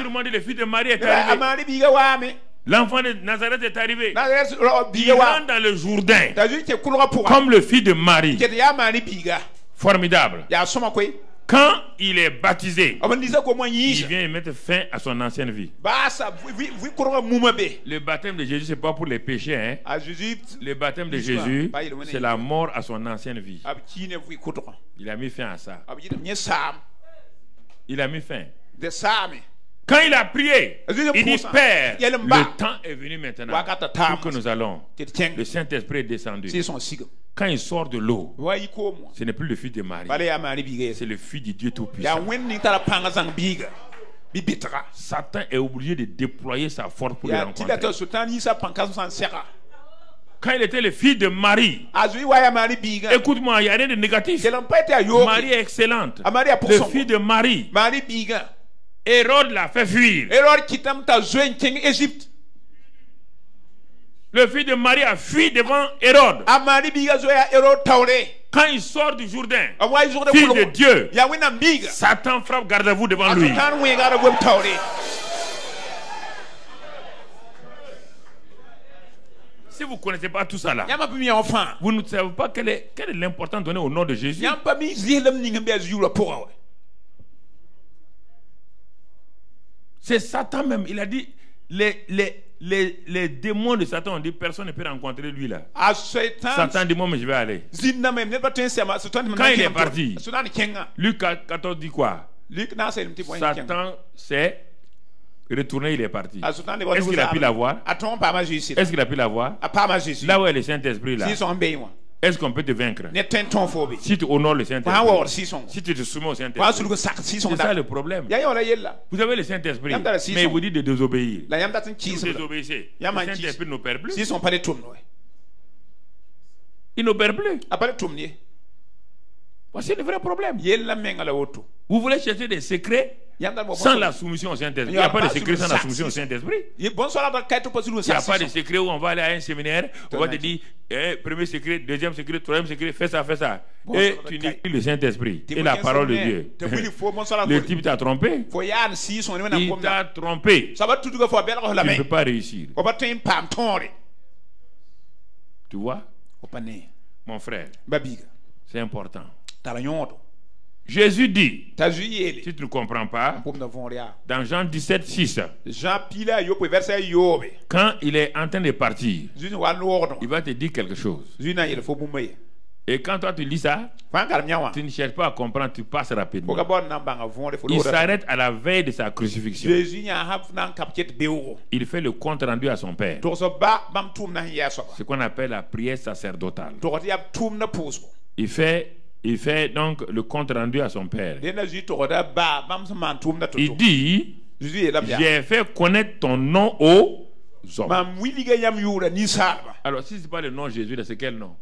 le monde dit le fils de Marie est arrivé. L'enfant de Nazareth est arrivé. Il rentre dans le Jourdain comme le fils de Marie. Formidable. Quand il est baptisé, il vient mettre fin à son ancienne vie. Le baptême de Jésus, ce n'est pas pour les péchés. Hein. Le baptême de Jésus, c'est la mort à son ancienne vie. Il a mis fin à ça. Il a mis fin. Quand il a prié, il dit, Père, le temps est venu maintenant pour que nous allons. Le Saint-Esprit est descendu. Quand il sort de l'eau, ce n'est plus le fils de Marie, c'est le fils du Dieu Tout-Puissant. Satan est obligé de déployer sa force pour le rencontrer. Quand il était le fils de Marie, écoute-moi, il n'y a rien de négatif. Marie est excellente. Le fils de Marie, Hérode l'a fait fuir. Le fils de Marie a fui devant Hérode. Quand il sort du Jourdain, fils de Dieu, Satan frappe garde-à-vous devant lui. Si vous ne connaissez pas tout ça là, vous ne savez pas quelle est l'importance donnée au nom de Jésus. C'est Satan même. Il a dit, les démons de Satan ont dit, personne ne peut rencontrer lui là. Satan dit, moi mais je vais aller. Quand il est parti, Luc 14 dit quoi? Satan s'est retourné, il est parti. Est-ce qu'il a pu la voir? Est-ce qu'il a pu la voir? Là où est le Saint-Esprit là, est-ce qu'on peut te vaincre? Si tu honores le Saint-Esprit, si tu te soumets au Saint-Esprit, c'est ça le problème. Vous avez le Saint-Esprit, mais il vous dit de désobéir. Vous désobéissez. Le Saint-Esprit n'opère plus. Il n'opère plus. Voici le vrai problème. Vous voulez chercher des secrets sans la soumission au Saint-Esprit. Il n'y a pas de secret sans la soumission au Saint-Esprit. Il n'y a pas de secret où on va aller à un séminaire, on va te dire, premier secret, deuxième secret, troisième secret, fais ça, fais ça. Et tu n'es plus le Saint-Esprit et la parole de Dieu. Le type t'a trompé. Il t'a trompé. Tu ne peux pas réussir. Tu vois, mon frère, c'est important. Jésus dit, si tu ne comprends pas, dans Jean 17, 6, quand il est en train de partir, il va te dire quelque chose. Et quand toi tu lis ça, tu ne cherches pas à comprendre, tu passes rapidement. Il s'arrête à la veille de sa crucifixion. Il fait le compte rendu à son père. Ce qu'on appelle la prière sacerdotale. Il fait donc le compte rendu à son père. Il dit, j'ai fait connaître ton nom aux hommes. Alors si ce n'est pas le nom Jésus, c'est quel nom?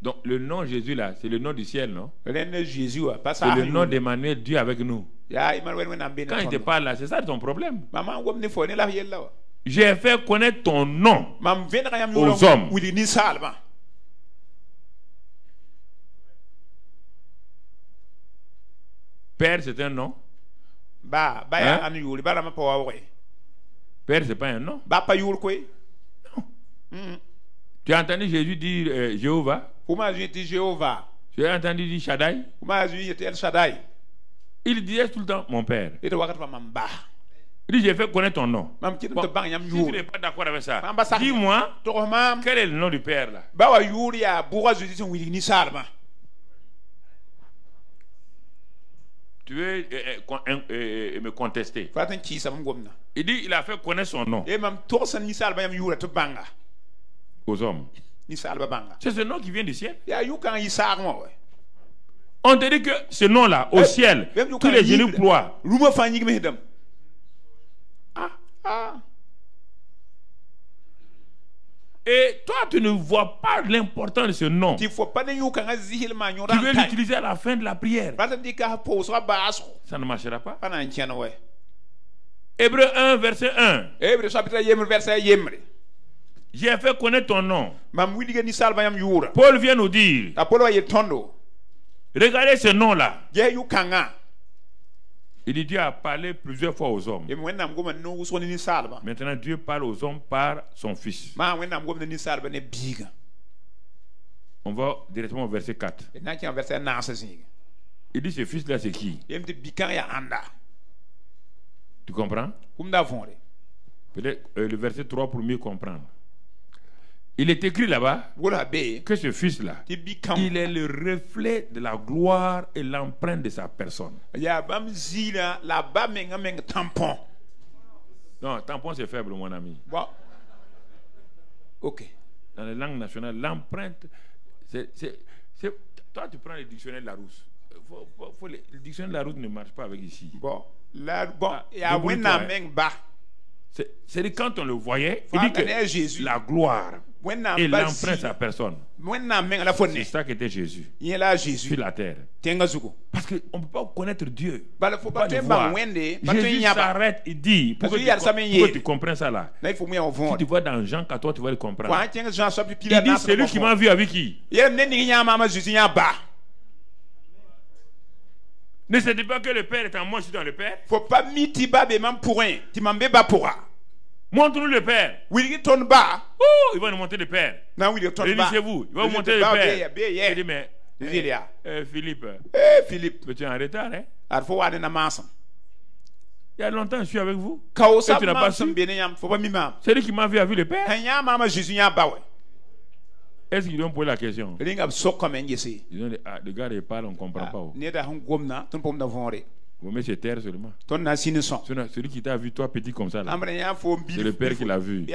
Donc le nom Jésus là, c'est le nom du ciel, non? C'est le nom d'Emmanuel, Dieu avec nous. Quand il te parle là, c'est ça ton problème. J'ai fait connaître ton nom aux hommes. Père, c'est un nom. Hein? Père, c'est pas un nom. Non. Tu as entendu Jésus dire Jéhovah? Tu as entendu dire Shaddai? Il disait tout le temps mon père. Il dit j'ai fait connaître ton nom. Bon, si tu n'es pas d'accord avec ça, dis-moi quel est le nom du père là? Tu veux me contester? Il dit il a fait connaître son nom aux hommes. C'est ce nom qui vient du ciel. On te dit que ce nom-là, au ciel, tous les genoux ploient. Et toi, tu ne vois pas l'importance de ce nom. Tu veux l'utiliser à la fin de la prière. Ça ne marchera pas. Hébreux 1, verset 1. J'ai fait connaître ton nom. Paul vient nous dire, regardez ce nom-là. Il dit Dieu a parlé plusieurs fois aux hommes. Maintenant Dieu parle aux hommes par son Fils. On va directement au verset 4. Il dit ce Fils-là c'est qui? Tu comprends? Peut-être le verset 3 pour mieux comprendre. Il est écrit là-bas que ce Fils-là, il est le reflet de la gloire et l'empreinte de sa personne. Non, tampon c'est faible, mon ami. Ok. Dans la langue nationale, l'empreinte, toi tu prends le dictionnaire de la Rousse. Le dictionnaire de la Rousse ne marche pas avec ici. C'est quand on le voyait, il dit que la gloire et l'empreinte de sa personne. C'est ça qui était Jésus sur la terre. Parce qu'on ne peut pas connaître Dieu. Jésus s'arrête, il dit, pour que tu comprennes ça là. Si tu vois dans Jean 14, tu vas le comprendre. Il dit, c'est lui qui m'a vu avec qui? Ne sais-tu pas que le Père est en moi, je suis dans le Père? Montre-nous le Père. Oh, il va nous montrer le Père. Il dit chez vous, il va vous montrer le Père. Il dit mais Philippe, mais tu es en retard, hein? Il y a longtemps je suis avec vous. Et tu n'as pas su. C'est lui qui m'a vu le Père. Est-ce qu'ils ont posé la question? Ils ont dit, le gars il parle, on ne comprend pas. Vous mettez terre seulement. Celui qui t'a vu toi petit comme ça, c'est le Père qui l'a vu.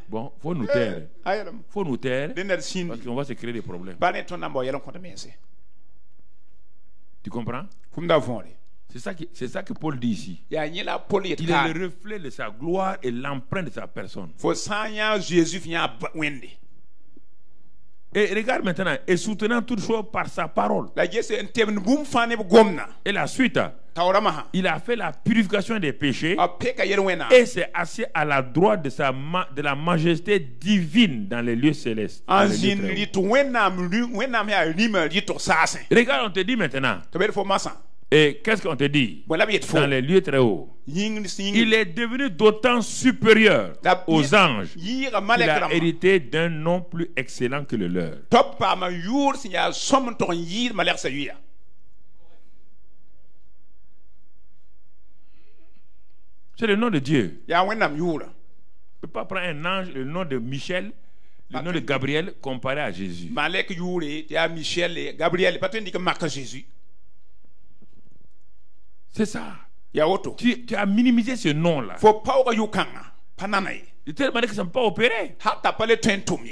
Bon, faut nous taire. Faut nous taire parce qu'on va se créer des problèmes. Tu comprends? C'est ça que Paul dit ici. Il est le reflet de sa gloire et l'empreinte de sa personne. Et regarde maintenant, et soutenant toute chose par sa parole. Et la suite, il a fait la purification des péchés et s'est assis à la droite de la majesté divine dans les lieux célestes. Regarde, on te dit maintenant. Et qu'est-ce qu'on te dit? Dans les lieux très hauts. Il est devenu d'autant supérieur aux anges qu'il a hérité d'un nom plus excellent que le leur. C'est le nom de Dieu. Tu ne peux pas prendre un ange, le nom de Michel, le nom de Gabriel comparé à Jésus. C'est ça. Tu as minimisé ce nom-là. De telle manière que ça ne peut pas opérer.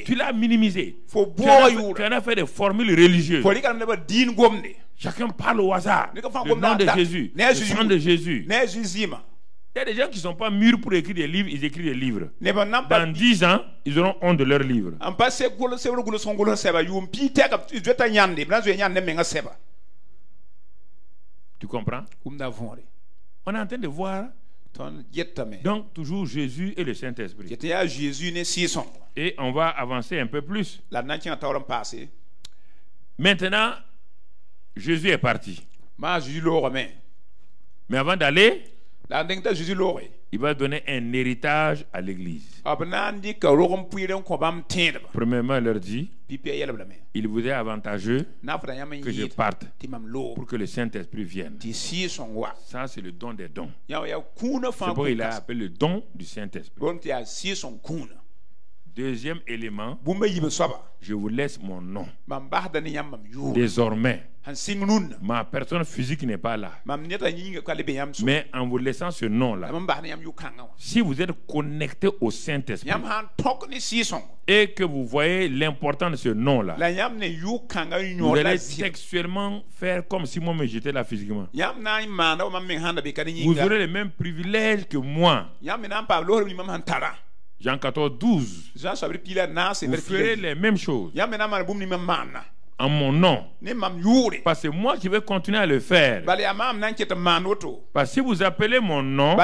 Tu l'as minimisé. Tu en as fait des formules religieuses. Chacun parle au hasard. Le nom de Jésus, le sang de Jésus. Il y a des gens qui ne sont pas mûrs pour écrire des livres, ils écrivent des livres. Dans 10 ans, ils auront honte de leurs livres. Tu comprends? On est en train de voir donc toujours Jésus et le Saint-Esprit. Et on va avancer un peu plus. Maintenant, Jésus est parti. Mais avant d'aller, il va donner un héritage à l'église. Premièrement, il leur dit, il vous est avantageux que je parte pour que le Saint-Esprit vienne. Ça, c'est le don des dons. C'est pourquoi il a appelé le don du Saint-Esprit. Deuxième élément, je vous laisse mon nom. Désormais, ma personne physique n'est pas là. Mais en vous laissant ce nom-là, si vous êtes connecté au Saint-Esprit et que vous voyez l'importance de ce nom-là, vous allez textuellement faire comme si moi j'étais là physiquement. Vous aurez les mêmes privilèges que moi. Jean 14, 12. Vous ferez les mêmes choses en mon nom. Parce que moi qui vais continuer à le faire. Parce que si vous appelez mon nom,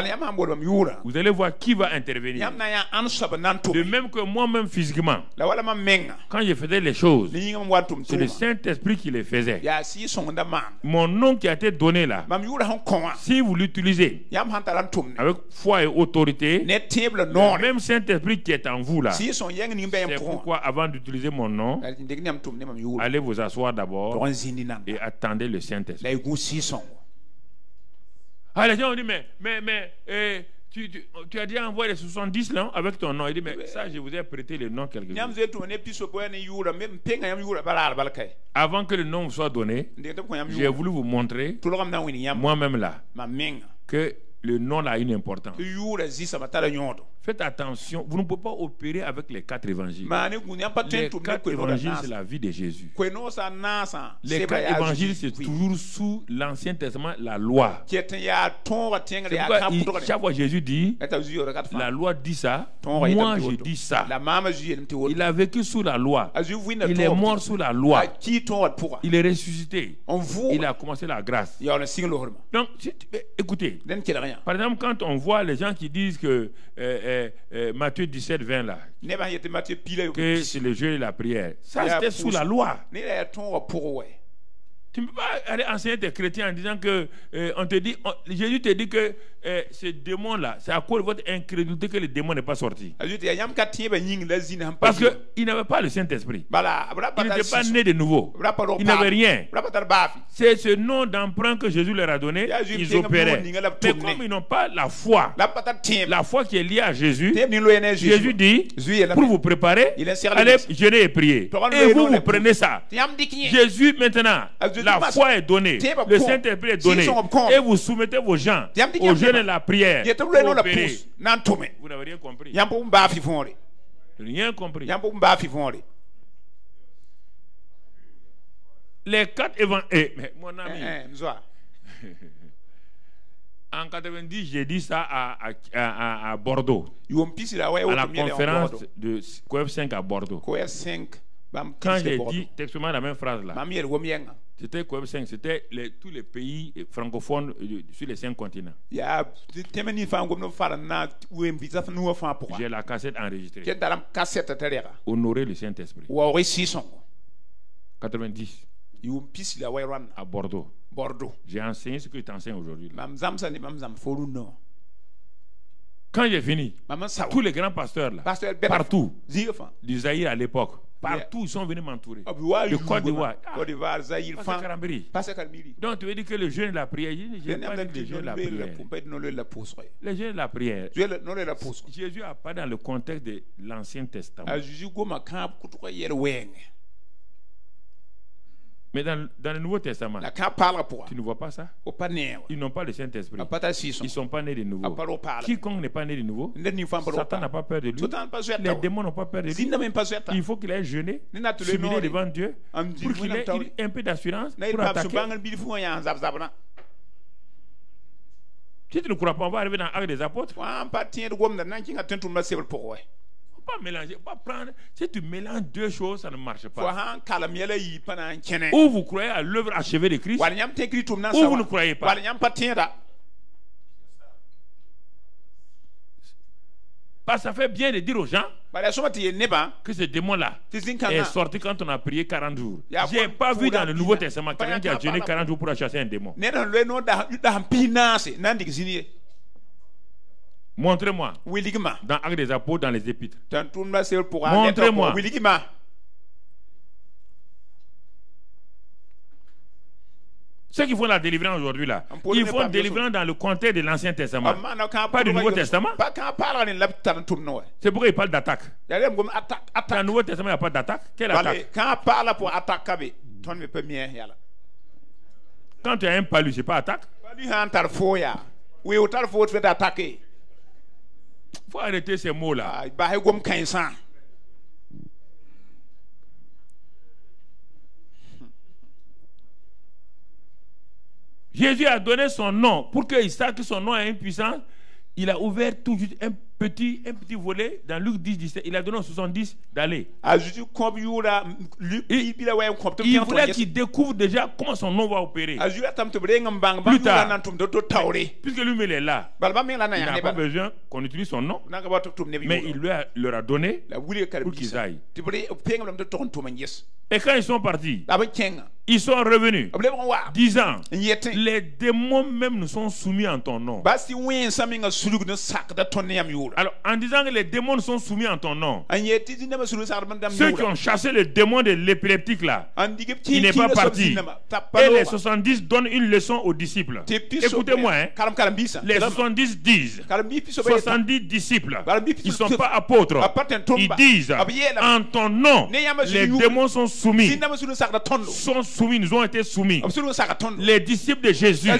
vous allez voir qui va intervenir. De même que moi-même physiquement, quand je faisais les choses, c'est le Saint-Esprit qui les faisait. Mon nom qui a été donné là, si vous l'utilisez avec foi et autorité, le même Saint-Esprit qui est en vous là, c'est pourquoi avant d'utiliser mon nom, allez vous asseoir d'abord et attendez le Saint-Esprit. Ah, les gens ont dit, mais tu as déjà envoyé les 70 là avec ton nom. Il dit, mais ça, je vous ai prêté le nom quelque chose. Avant que le nom vous soit donné, j'ai voulu vous montrer, moi-même là, que le nom là a une importance. Faites attention, vous ne pouvez pas opérer avec les 4 évangiles. Les 4 évangiles, c'est la vie de Jésus. Les 4 évangiles, c'est toujours sous l'Ancien Testament, la loi. Chaque fois Jésus dit, la loi dit ça, moi je dis ça. Il a vécu sous la loi. Il est mort sous la loi. Il est ressuscité. Il a commencé la grâce. Donc, écoutez, par exemple, quand on voit les gens qui disent que Matthieu 17, 20 là, que c'est le jeu et la prière, ça c'était sous la loi. Tu ne peux pas aller enseigner tes chrétiens en disant que on te dit, Jésus te dit que ce démon-là, c'est à cause de votre incrédulité que le démon n'est pas sorti. Parce qu'il n'avait pas le Saint-Esprit. Il n'était pas né de nouveau. Il n'avait rien. C'est ce nom d'emprunt que Jésus leur a donné, ils opéraient. Mais comme ils n'ont pas la foi qui est liée à Jésus, Jésus dit, pour vous préparer, allez jeûner et prier. Et vous prenez ça. Jésus maintenant, la foi est donnée, le Saint-Esprit est donné, et vous soumettez vos gens au jeûne et la prière. Vous n'avez rien compris. Rien compris. Les 4 évangiles. Mon ami. En 90, j'ai dit ça à Bordeaux. À la conférence de Coef 5 à Bordeaux. Quand j'ai dit textuellement la même phrase là, c'était Coef 5, c'était tous les pays francophones sur les 5 continents. J'ai la cassette enregistrée. Honorer le Saint-Esprit. 90. À Bordeaux. J'ai enseigné ce que tu enseignes aujourd'hui. Quand j'ai fini, tous les grands pasteurs là, partout, du Zaïre à l'époque, partout, ils sont venus m'entourer. De Côte d'Ivoire. Donc, tu veux dire que le jeûne de la prière, je n'ai pas dit le jeûne de la prière. Le jeûne de la prière. Jésus n'a pas dans le contexte de l'Ancien Testament. Mais dans le Nouveau Testament, tu ne vois pas ça. Ils n'ont pas le Saint-Esprit. Ils ne sont pas nés de nouveau. Quiconque n'est pas né de nouveau, Satan n'a pas peur de lui. Les démons n'ont pas peur de lui. Il faut qu'il ait jeûné, s'humilier devant Dieu, pour qu'il ait un peu d'assurance pour attaquer. Si tu ne crois pas, on va arriver dans l'Acte des Apôtres. Pas mélanger, pas prendre. Si tu mélanges deux choses, ça ne marche pas. Ou vous croyez à l'œuvre achevée de Christ, ou vous ne croyez pas. Parce que ça fait bien de dire aux gens que ce démon-là est sorti quand on a prié 40 jours. Je n'ai pas vu dans le Nouveau Testament quelqu'un qui a jeûné 40 jours pour chasser un démon. Montrez-moi dans Actes des Apôtres, dans les Épîtres. Montrez-moi. Ceux qui font la délivrance aujourd'hui là, ils font délivrance dans le contexte de l'Ancien Testament, pas du Nouveau Testament. C'est pourquoi ils parlent d'attaque. Dans le Nouveau Testament, il n'y a pas d'attaque. Quelle attaque? Quand tu as un palu, c'est pas attaque. Il faut arrêter ces mots-là. Jésus a donné son nom pour qu'il sache que son nom a une puissance. Il a ouvert tout juste un petit volet dans Luc 10, 17. Il a donné aux 70 d'aller. Il voulait qu'il découvre déjà comment son nom va opérer. Plus tard, puisque lui-même il est là, il n'a pas besoin qu'on utilise son nom, mais il leur a donné pour qu'ils aillent. Et quand ils sont partis, ils sont revenus, disant, les démons même nous sont soumis en ton nom. Alors, en disant que les démons nous sont soumis en ton nom, ceux qui ont chassé le démon de l'épileptique là, il n'est pas parti. Et les 70 donnent une leçon aux disciples. Écoutez-moi, hein, les 70 disent, 70 disciples, ils ne sont pas apôtres. Ils disent, en ton nom, les démons sont soumis, nous ont été soumis. Les disciples de Jésus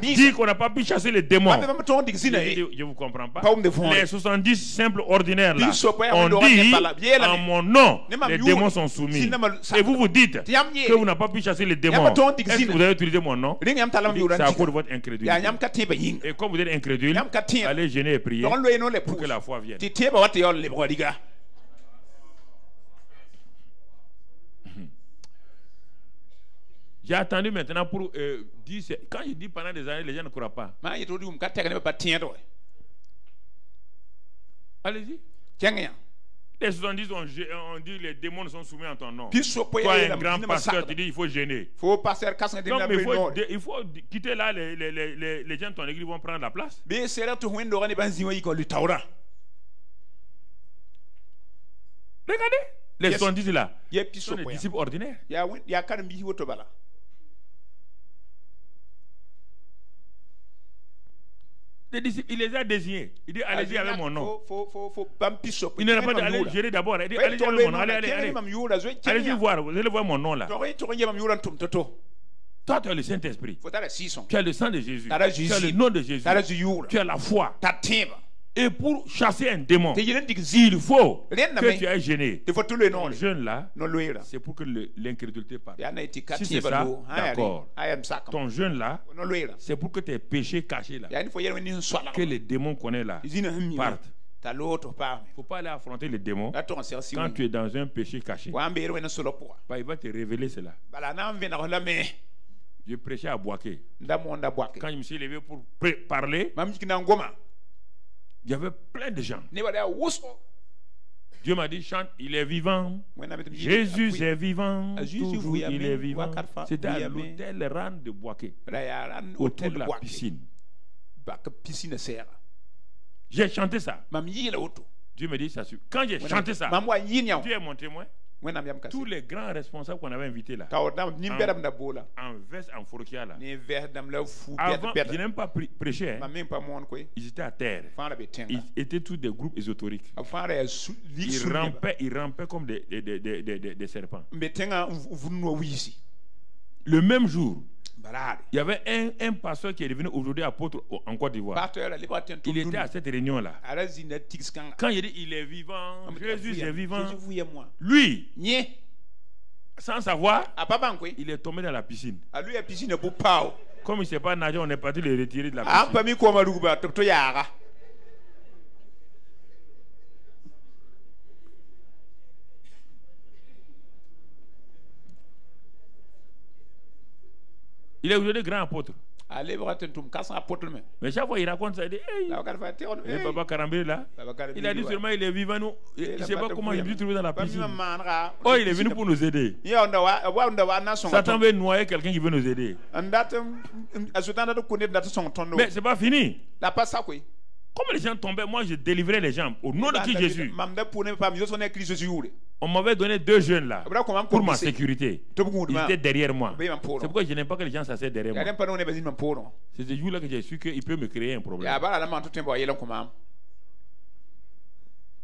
disent qu'on n'a pas pu chasser les démons. Je ne vous comprends pas. Les 70 simples ordinaires là, on dit en mon nom, les démons sont soumis. Et vous vous dites que vous n'avez pas pu chasser les démons. Est-ce que vous avez utilisé mon nom? C'est à cause de votre incrédulité. Et comme vous êtes incrédule, allez jeûner et prier pour que la foi vienne. J'ai attendu maintenant pour dire. Quand je dis pendant des années, les gens ne croient pas. Allez-y. Les 70 ont dit les démons sont soumis en ton nom. Toi, un grand pasteur, tu dis il faut gêner. Donc, il faut quitter là, les gens de ton église vont prendre la place. Regardez, les 70 là, sont des disciples ordinaires. Les disciples, il les a désignés. Il dit allez-y avec mon nom. Il ne l'a pas dit allez gérer d'abord. Il dit allez-y avec mon nom. Allez-y voir, vous allez voir mon nom là. Toi, tu as le Saint-Esprit. Tu as le sang de Jésus. Tu as le nom de Jésus. Tu as la foi. Et pour chasser un démon, il faut que tu aies gêné. Ton jeûne là, c'est pour que l'incrédulité parte. Si c'est ça, d'accord. Ton jeûne là, c'est pour que tes péchés cachés là, que les démons connaissent là, partent. Il ne faut pas aller affronter les démons quand tu es dans un péché caché. Il va te révéler cela. Je prêchais à Boaké. Quand je me suis levé pour parler, il y avait plein de gens. Dieu m'a dit, chante, il est vivant. Jésus est vivant. Toujours, il est vivant. C'était à l'hôtel Ran de Boaké, autour de la piscine. J'ai chanté ça. Dieu me dit ça suffit. Quand j'ai chanté ça, Dieu est mon témoin. Tous les grands responsables qu'on avait invités là, en veste, en forkia là, avant, je n'ai même pas prêché, hein. Ils étaient à terre. Ils étaient tous des groupes ésotériques. Ils rampaient comme des serpents. Le même jour, il y avait un pasteur qui est devenu aujourd'hui apôtre en Côte d'Ivoire. Il était à cette réunion-là. Quand il dit il est vivant, Jésus est vivant, lui, sans savoir, il est tombé dans la piscine. Comme il ne sait pas nager, on est parti le retirer de la piscine. Il est aujourd'hui grand apôtre. Mais chaque fois il raconte ça, il dit hey, Papa Karambé là, il a dit seulement il est vivant, nous. Il ne sait pas comment il est trouvé dans la piscine. Oh, il est venu pour nous aider. Satan veut noyer quelqu'un qui veut nous aider. Mais c'est pas fini. Comme les gens tombaient, moi je délivrais les gens au nom de qui Jésus. On m'avait donné 2 jeunes là pour ma sécurité. Ils étaient derrière moi. C'est pourquoi je n'aime pas que les gens s'asseyent derrière moi. C'est ce jour-là que j'ai su qu'il peut me créer un problème.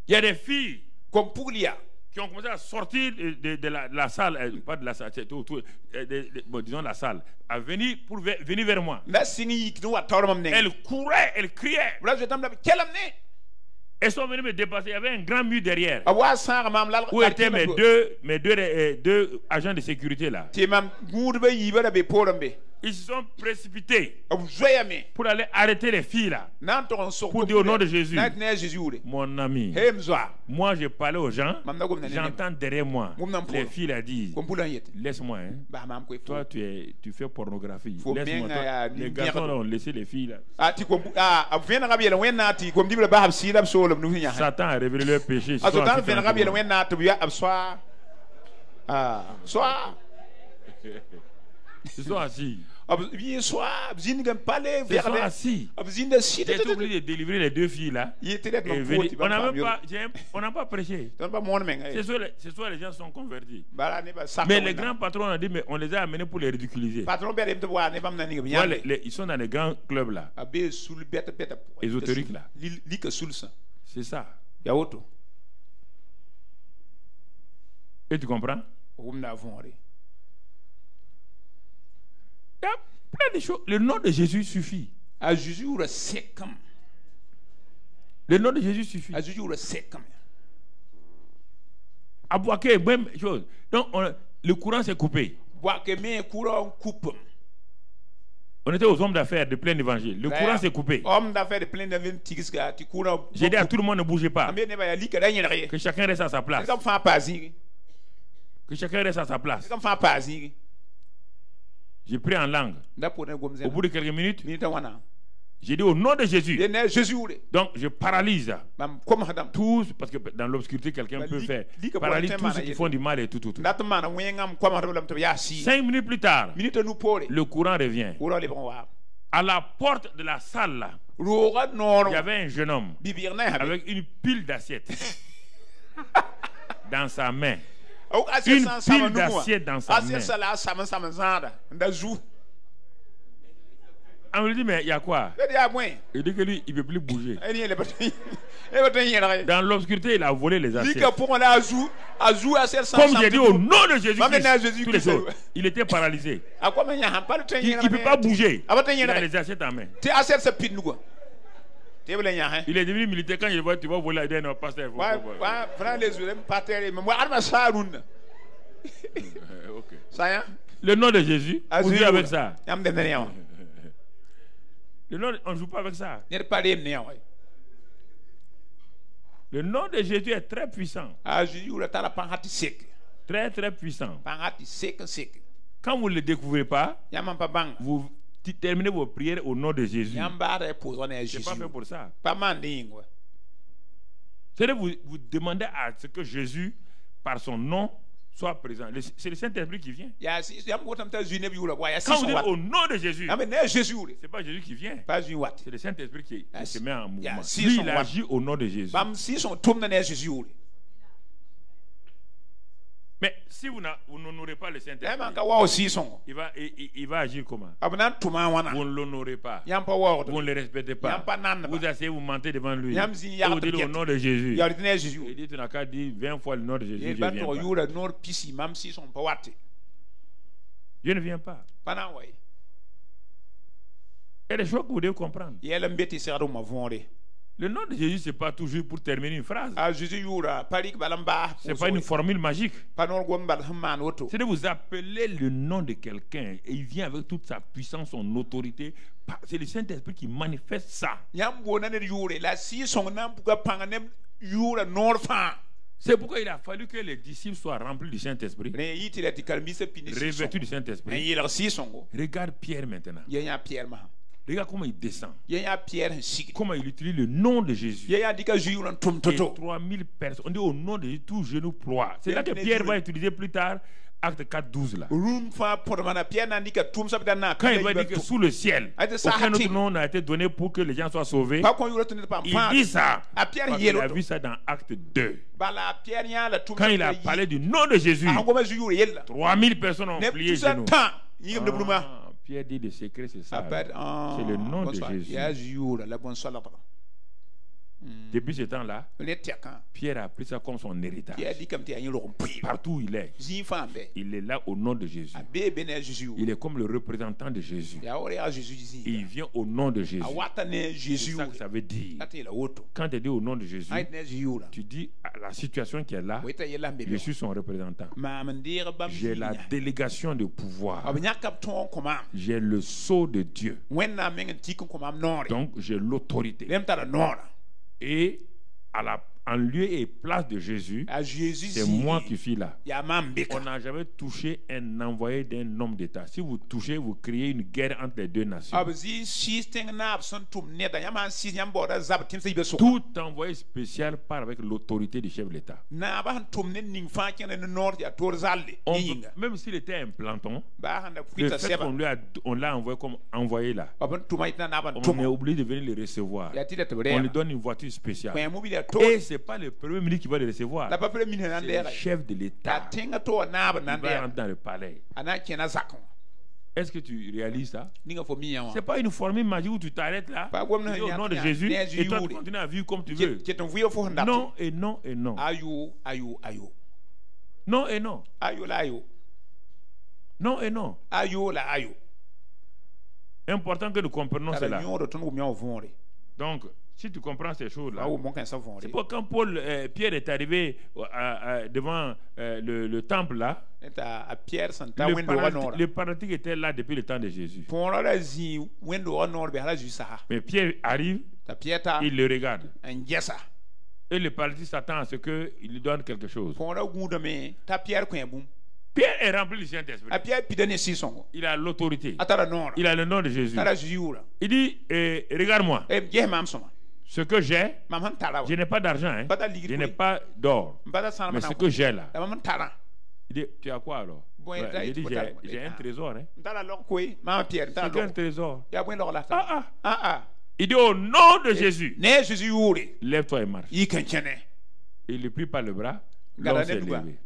Il y a des filles qui ont commencé à sortir de la salle, pas de la salle, disons la salle, à venir vers moi. Elles couraient, elles criaient. Elles sont venues me dépasser. Il y avait un grand mur derrière. Où étaient mes deux agents de sécurité là. Ils se sont précipités pour aller arrêter les filles là. Pour dire au nom de Jésus. Mon ami, moi je parlais aux gens. J'entends derrière moi les filles là disent laisse-moi, hein. Toi tu fais pornographie. Laisse-moi. Les garçons ont laissé les filles là. Satan a révélé leur péché. Ils sont assis. Ils sont assis. J'ai été obligé de délivrer les 2 filles là. On n'a pas prêché. C'est soit les gens sont convertis. Mais les grands patrons ont dit mais on les a amenés pour les ridiculiser. Ils sont dans les grands clubs là. Ésotériques là. C'est ça. Et tu comprends? Il y a plein de choses. Le nom de Jésus suffit. Le nom de Jésus suffit. À Boaké, même chose. Donc, le courant s'est coupé. On était aux hommes d'affaires de plein évangile. Le courant s'est coupé. J'ai dit à tout le monde ne bougez pas. Que chacun reste à sa place. Que chacun reste à sa place. J'ai pris en langue. Au bout de quelques minutes, j'ai dit au nom de Jésus. Donc je paralyse tous, parce que dans l'obscurité quelqu'un peut faire. Paralyse tous ceux qui font du mal et tout. 5 minutes plus tard, le courant revient. À la porte de la salle là, il y avait un jeune homme avec une pile d'assiettes dans sa main. Une pile d'assiettes dans sa main. On lui dit mais il y a quoi? Il dit que lui il ne peut plus bouger. Dans l'obscurité il a volé les assiettes. Comme j'ai dit au nom de Jésus, tous les autres, il était paralysé. Il ne peut pas bouger. Il a les assiettes en main. Il est devenu militaire. Quand il voit tu vas voler la non pasteur. Le nom de Jésus, vous jouez avec ça. Le nom, on ne joue pas avec ça. Le nom de Jésus est très puissant. Très très puissant. Quand vous ne le découvrez pas, vous terminez vos prières au nom de Jésus. C'est pas fait pour ça. C'est-à-dire vous demandez à ce que Jésus, par son nom, soit présent. C'est le Saint-Esprit qui vient. Quand vous dites au nom de Jésus, c'est pas Jésus qui vient. C'est le Saint-Esprit qui se met en mouvement. Lui, il agit au nom de Jésus. Mais si vous n'honorez pas le Saint-Esprit, il va agir comment? Vous ne l'honorez pas. Vous ne le respectez pas. Vous asseyez, vous mentez devant lui. Et vous dites au nom de Jésus. Il dit, tu n'as qu'à dire 20 fois le nom de Jésus. Je ne viens pas. Il y a des choses que vous devez comprendre. Le nom de Jésus, ce n'est pas toujours pour terminer une phrase. Ce n'est pas une formule magique. C'est de vous appeler le nom de quelqu'un et il vient avec toute sa puissance, son autorité. C'est le Saint-Esprit qui manifeste ça. C'est pourquoi il a fallu que les disciples soient remplis du Saint-Esprit, revêtus du Saint-Esprit. Regarde Pierre maintenant. Regarde comment il descend. Comment il utilise le nom de Jésus. Et 3000 personnes. On dit au nom de Jésus, tout genou ploie. C'est là que Pierre va utiliser plus tard, acte 4, 12 là. Quand il va dire que sous le ciel, aucun autre nom n'a été donné pour que les gens soient sauvés. Il dit ça. Parce qu'il a vu ça dans acte 2. Quand il a parlé du nom de Jésus, 3000 personnes ont plié genoux. Pierre dit le secret, c'est ça. C'est le nom de Jésus. Depuis ce temps-là, Pierre a pris ça comme son héritage. Partout où il est là au nom de Jésus. Il est comme le représentant de Jésus. Il vient au nom de Jésus. C'est ça que ça veut dire. Quand tu dis au nom de Jésus, tu dis à la situation qui est là, je suis son représentant. J'ai la délégation de pouvoir. J'ai le sceau de Dieu. Donc j'ai l'autorité. Et en lieu et place de Jésus, c'est moi qui suis là. On n'a jamais touché un envoyé d'un homme d'État. Si vous touchez, vous créez une guerre entre les deux nations. Tout envoyé spécial part avec l'autorité du chef de l'État. Même s'il était un planton, le fait qu'on l'a envoyé comme envoyé là, on est obligé de venir le recevoir. On lui donne une voiture spéciale. Et c'est pas le premier ministre qui va le recevoir. C'est le chef de l'État. Il va rentrer dans le palais. Est-ce que tu réalises ça? C'est pas une formule magique où tu t'arrêtes là, tu dis au nom de Jésus, et toi tu continues à vivre comme tu veux. Non et non et non. Non et non. Non et non. Important que nous comprenions cela. Donc, si tu comprends ces choses-là, c'est pour quand Pierre est arrivé devant le temple là, le paralytique était là depuis le temps de Jésus. Mais Pierre arrive, il le regarde. Et le paralytique s'attend à ce qu'il lui donne quelque chose. Pierre est rempli du Saint-Esprit. Il a l'autorité. Il a le nom de Jésus. Il dit, regarde-moi. Ce que j'ai, je n'ai pas d'argent, hein? Je n'ai pas d'or. Mais ce que j'ai là. Il dit, tu as quoi alors? Il dit, j'ai un trésor. Hein? C'est un trésor. Il dit, au nom de Jésus, lève-toi et marche. Il le prit par le bras. L'homme s'est levé.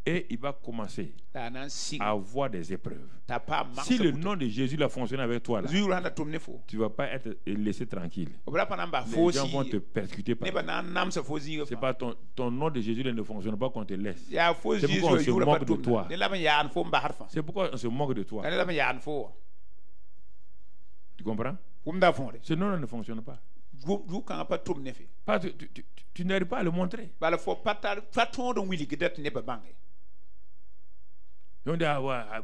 Et il va commencer à avoir des épreuves. Si le nom de Jésus a fonctionné avec toi là, tu ne vas pas être laissé tranquille. Les gens vont te persécuter par c'est pas ton nom de Jésus ne fonctionne pas qu'on te laisse. C'est pourquoi on se moque de toi. C'est pourquoi on se moque de toi. Tu comprends? Ce nom ne fonctionne pas. Tu n'arrives pas à le montrer. On dit,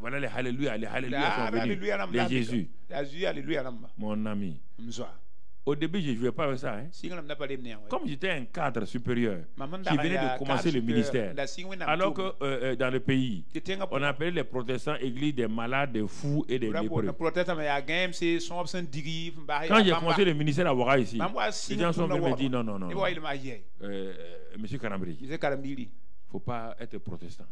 voilà les Alléluia sont venus. Les Jésus. Mon ami. Au début, je ne jouais pas avec ça. Hein. Comme j'étais un cadre supérieur qui venait de commencer le ministère, alors que dans le pays, on appelait les protestants églises des malades, des fous et des lépreux. Quand j'ai commencé le ministère à Ouaga ici, les gens sont venus me dire non. Monsieur Karambiri, faut pas être protestant.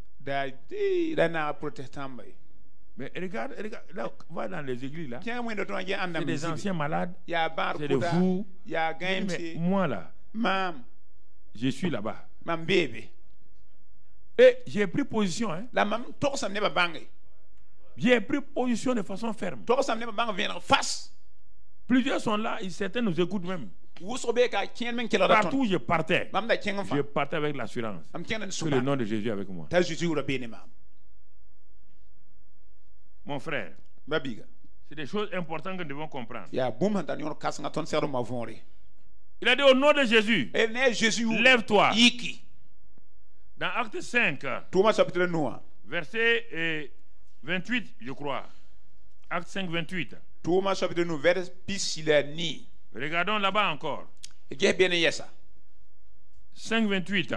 Mais regarde, là, va dans les églises là. C'est des anciens malades, c'est des fous. Mais moi là, je suis là-bas. Et j'ai pris position. Hein. J'ai pris position de façon ferme. Plusieurs sont là et certains nous écoutent même. Partout où je partais avec l'assurance que le nom de Jésus est avec moi. Mon frère, c'est des choses importantes que nous devons comprendre. Il a dit au nom de Jésus, lève-toi. Dans Acte 5, verset 28, je crois. Acte 5, 28. Regardons là-bas encore. 5, 28.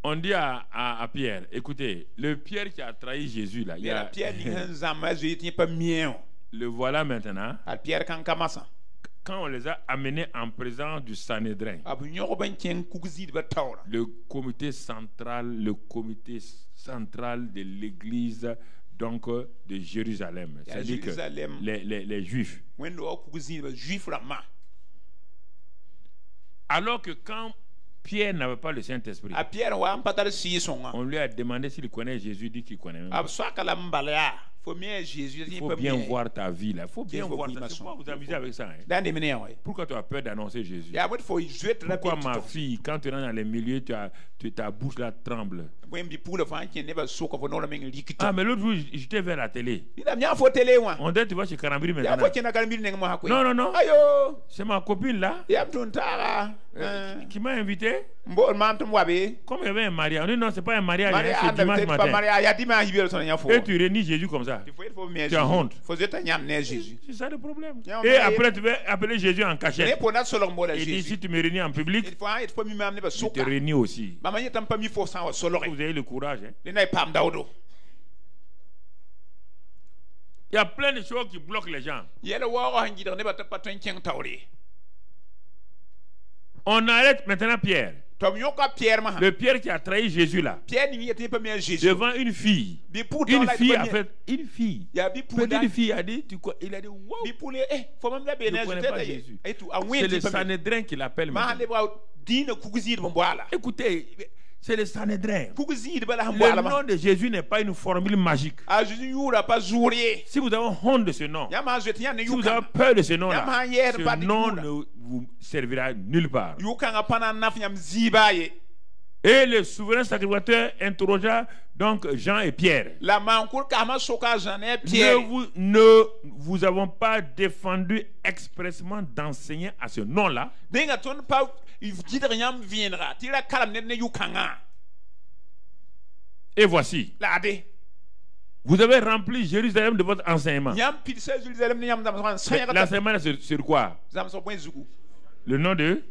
On dit à Pierre, écoutez, le Pierre qui a trahi Jésus là, le voilà maintenant. Quand on les a amenés en présence du Sanhédrin, le comité central de l'église donc de Jérusalem, c'est-à-dire que les Juifs. Alors que quand Pierre n'avait pas le Saint-Esprit, on lui a demandé s'il connaît Jésus, il dit qu'il connaît même pas. Il faut bien voir ta vie là. Il faut bien voir ta vie. Pourquoi vous amusez avec ça? Hein? Pourquoi tu as peur d'annoncer Jésus? Pourquoi ma fille, quand tu rentres dans les milieux, ta bouche là tremble? Ah, mais l'autre jour, j'étais vers la télé. On dit tu vas chez Karambiri maintenant. Non. C'est ma copine là qui m'a invité. Comme il y avait un mariage. On dit non, c'est pas un mariage, c'est dimanche matin. Et tu réunis Jésus comme ça. Tu as honte. C'est ça le problème. Et après tu vas appeler Jésus en cachette. Il dit si tu me réunis en public, tu te réunis aussi. Vous avez le courage. Hein? Il y a plein de choses qui bloquent les gens. On arrête maintenant Pierre. Le Pierre qui a trahi Jésus là. Devant une fille. Une fille a fait. Une fille. Petite fille a dit. Il a dit wow. Je ne connais pas Jésus. C'est le Sanhédrin qui l'appelle. Écoutez. C'est le Sanhédrin. Le nom de Jésus n'est pas une formule magique. Si vous avez honte de ce nom, si vous avez peur de ce nom-là, ce nom ne vous servira nulle part. Et le souverain sacrificateur interrogea donc Jean et Pierre. Ne vous avons pas défendu expressement d'enseigner à ce nom-là? Et voici. Vous avez rempli Jérusalem de votre enseignement. L'enseignement c'est sur quoi? Le nom de?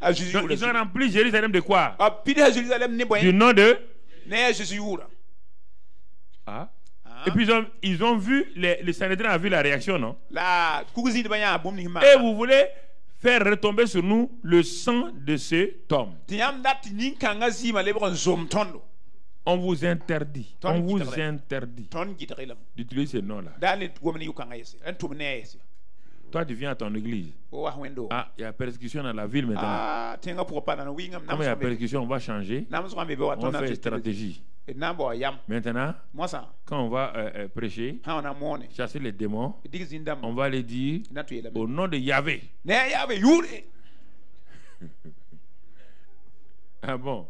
Donc, ils ont rempli Jérusalem de quoi? Du nom de? Ah. Et puis ils ont vu, le Sanhédrin a vu la réaction, non? Et vous voulez faire retomber sur nous le sang de cet homme. On vous interdit. On vous interdit d'utiliser ce nom-là. Toi, tu viens à ton église. Ah, il y a persécution dans la ville maintenant. Comme il y a persécution, on va changer. On va faire une stratégie. Maintenant, quand on va prêcher, chasser les démons, on va les dire au nom de Yahvé. Ah bon?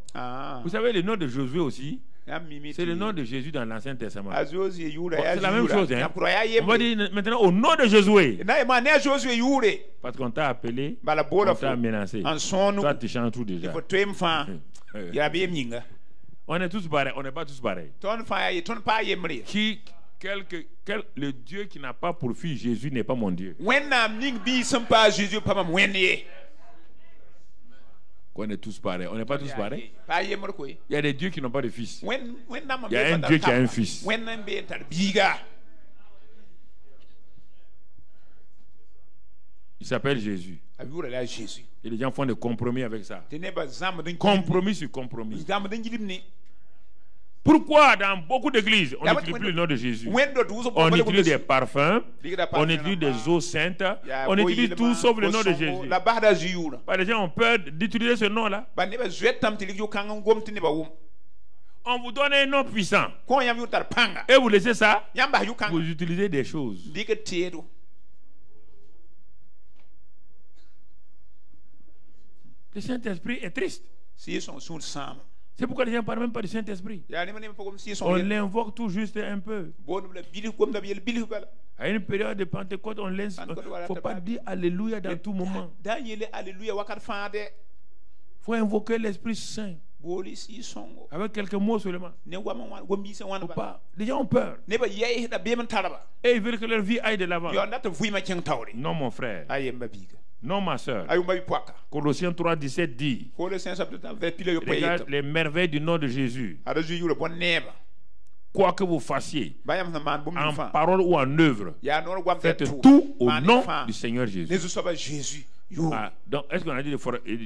Vous savez le nom de Josué aussi? C'est le nom de Jésus dans l'Ancien Testament. C'est la même chose. Hein? On va dire maintenant au nom de Josué. Parce qu'on t'a appelé, on t'a menacé. Toi, tu chantes tout déjà. On est tous pareils. On n'est pas tous pareils. Le Dieu qui n'a pas pour fils Jésus n'est pas mon Dieu. On est tous pareils. On n'est pas tous pareils. Il y a des dieux qui n'ont pas de fils. Il y a un Dieu qui a un fils. Il s'appelle Jésus. Et les gens font des compromis avec ça. Compromis sur compromis. Pourquoi dans beaucoup d'églises, on n'utilise plus le nom de Jésus? On utilise des parfums, on utilise des eaux saintes, on utilise tout sauf le nom de Jésus. Les gens ont peur d'utiliser ce nom-là. On vous donne un nom puissant. Et vous laissez ça, vous utilisez des choses. Le Saint-Esprit est triste. C'est pourquoi les gens ne parlent même pas du Saint-Esprit. On l'invoque tout juste un peu. À une période de Pentecôte, il ne faut pas dire Alléluia dans tout moment. Il faut invoquer l'Esprit Saint. Avec quelques mots seulement. Les gens ont peur. Et ils veulent que leur vie aille de l'avant. Non, mon frère. Non, ma soeur. Colossiens 3, 17 dit: regarde les merveilles du nom de Jésus. Quoi que vous fassiez, en parole ou en œuvre, faites tout au nom du Seigneur Jésus. Ah, donc, est-ce qu'on a dit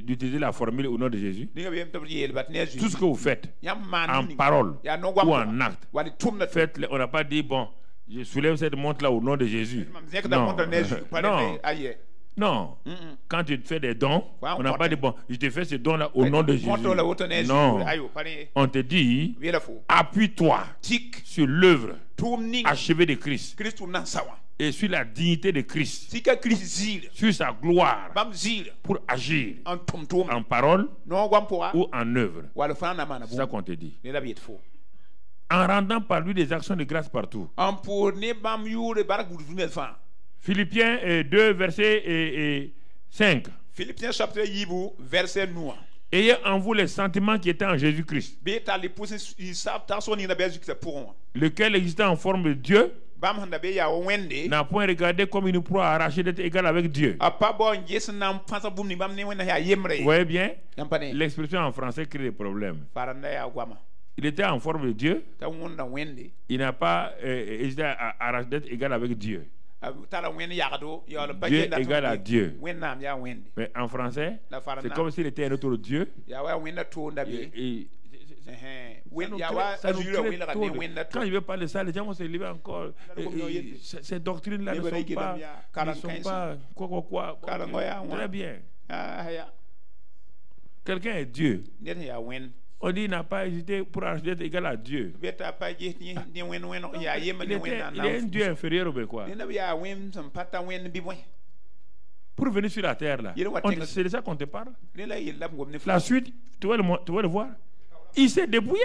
d'utiliser la formule au nom de Jésus? Tout ce que vous faites, en parole ou en acte, faites-le. On n'a pas dit, bon, je soulève cette montre-là au nom de Jésus. Non. Non. Non. Quand tu fais des dons, on n'a pas dit, bon, je te fais ce don-là au nom de Jésus. Non. On te dit, appuie-toi sur l'œuvre achevée de Christ et sur la dignité de Christ, sur sa gloire, pour agir en parole ou en œuvre. C'est ça qu'on te dit. En rendant par lui des actions de grâce partout. Philippiens 2, verset 5. Philippiens chapitre 2, verset 9. Ayez en vous les sentiments qui étaient en Jésus-Christ, lequel existait en forme de Dieu, n'a point regardé comme une proie arrachée d'être égal avec Dieu. Vous voyez bien, l'expression en français crée des problèmes. Il était en forme de Dieu, il n'a pas hésité à arracher d'être égal avec Dieu. Dieu égal à Dieu. Mais en français, c'est comme s'il était un autre Dieu. Quand je vais parler de ça, les gens vont se lever encore. Ces doctrines-là ne sont pas quoi. Très bien. Quelqu'un est Dieu. On dit qu'il n'a pas hésité pour être égal à Dieu. Il est un Dieu inférieur ou quoi? Pour venir sur la terre là, c'est de ça qu'on te parle. La suite, tu vas le voir. Il s'est débrouillé.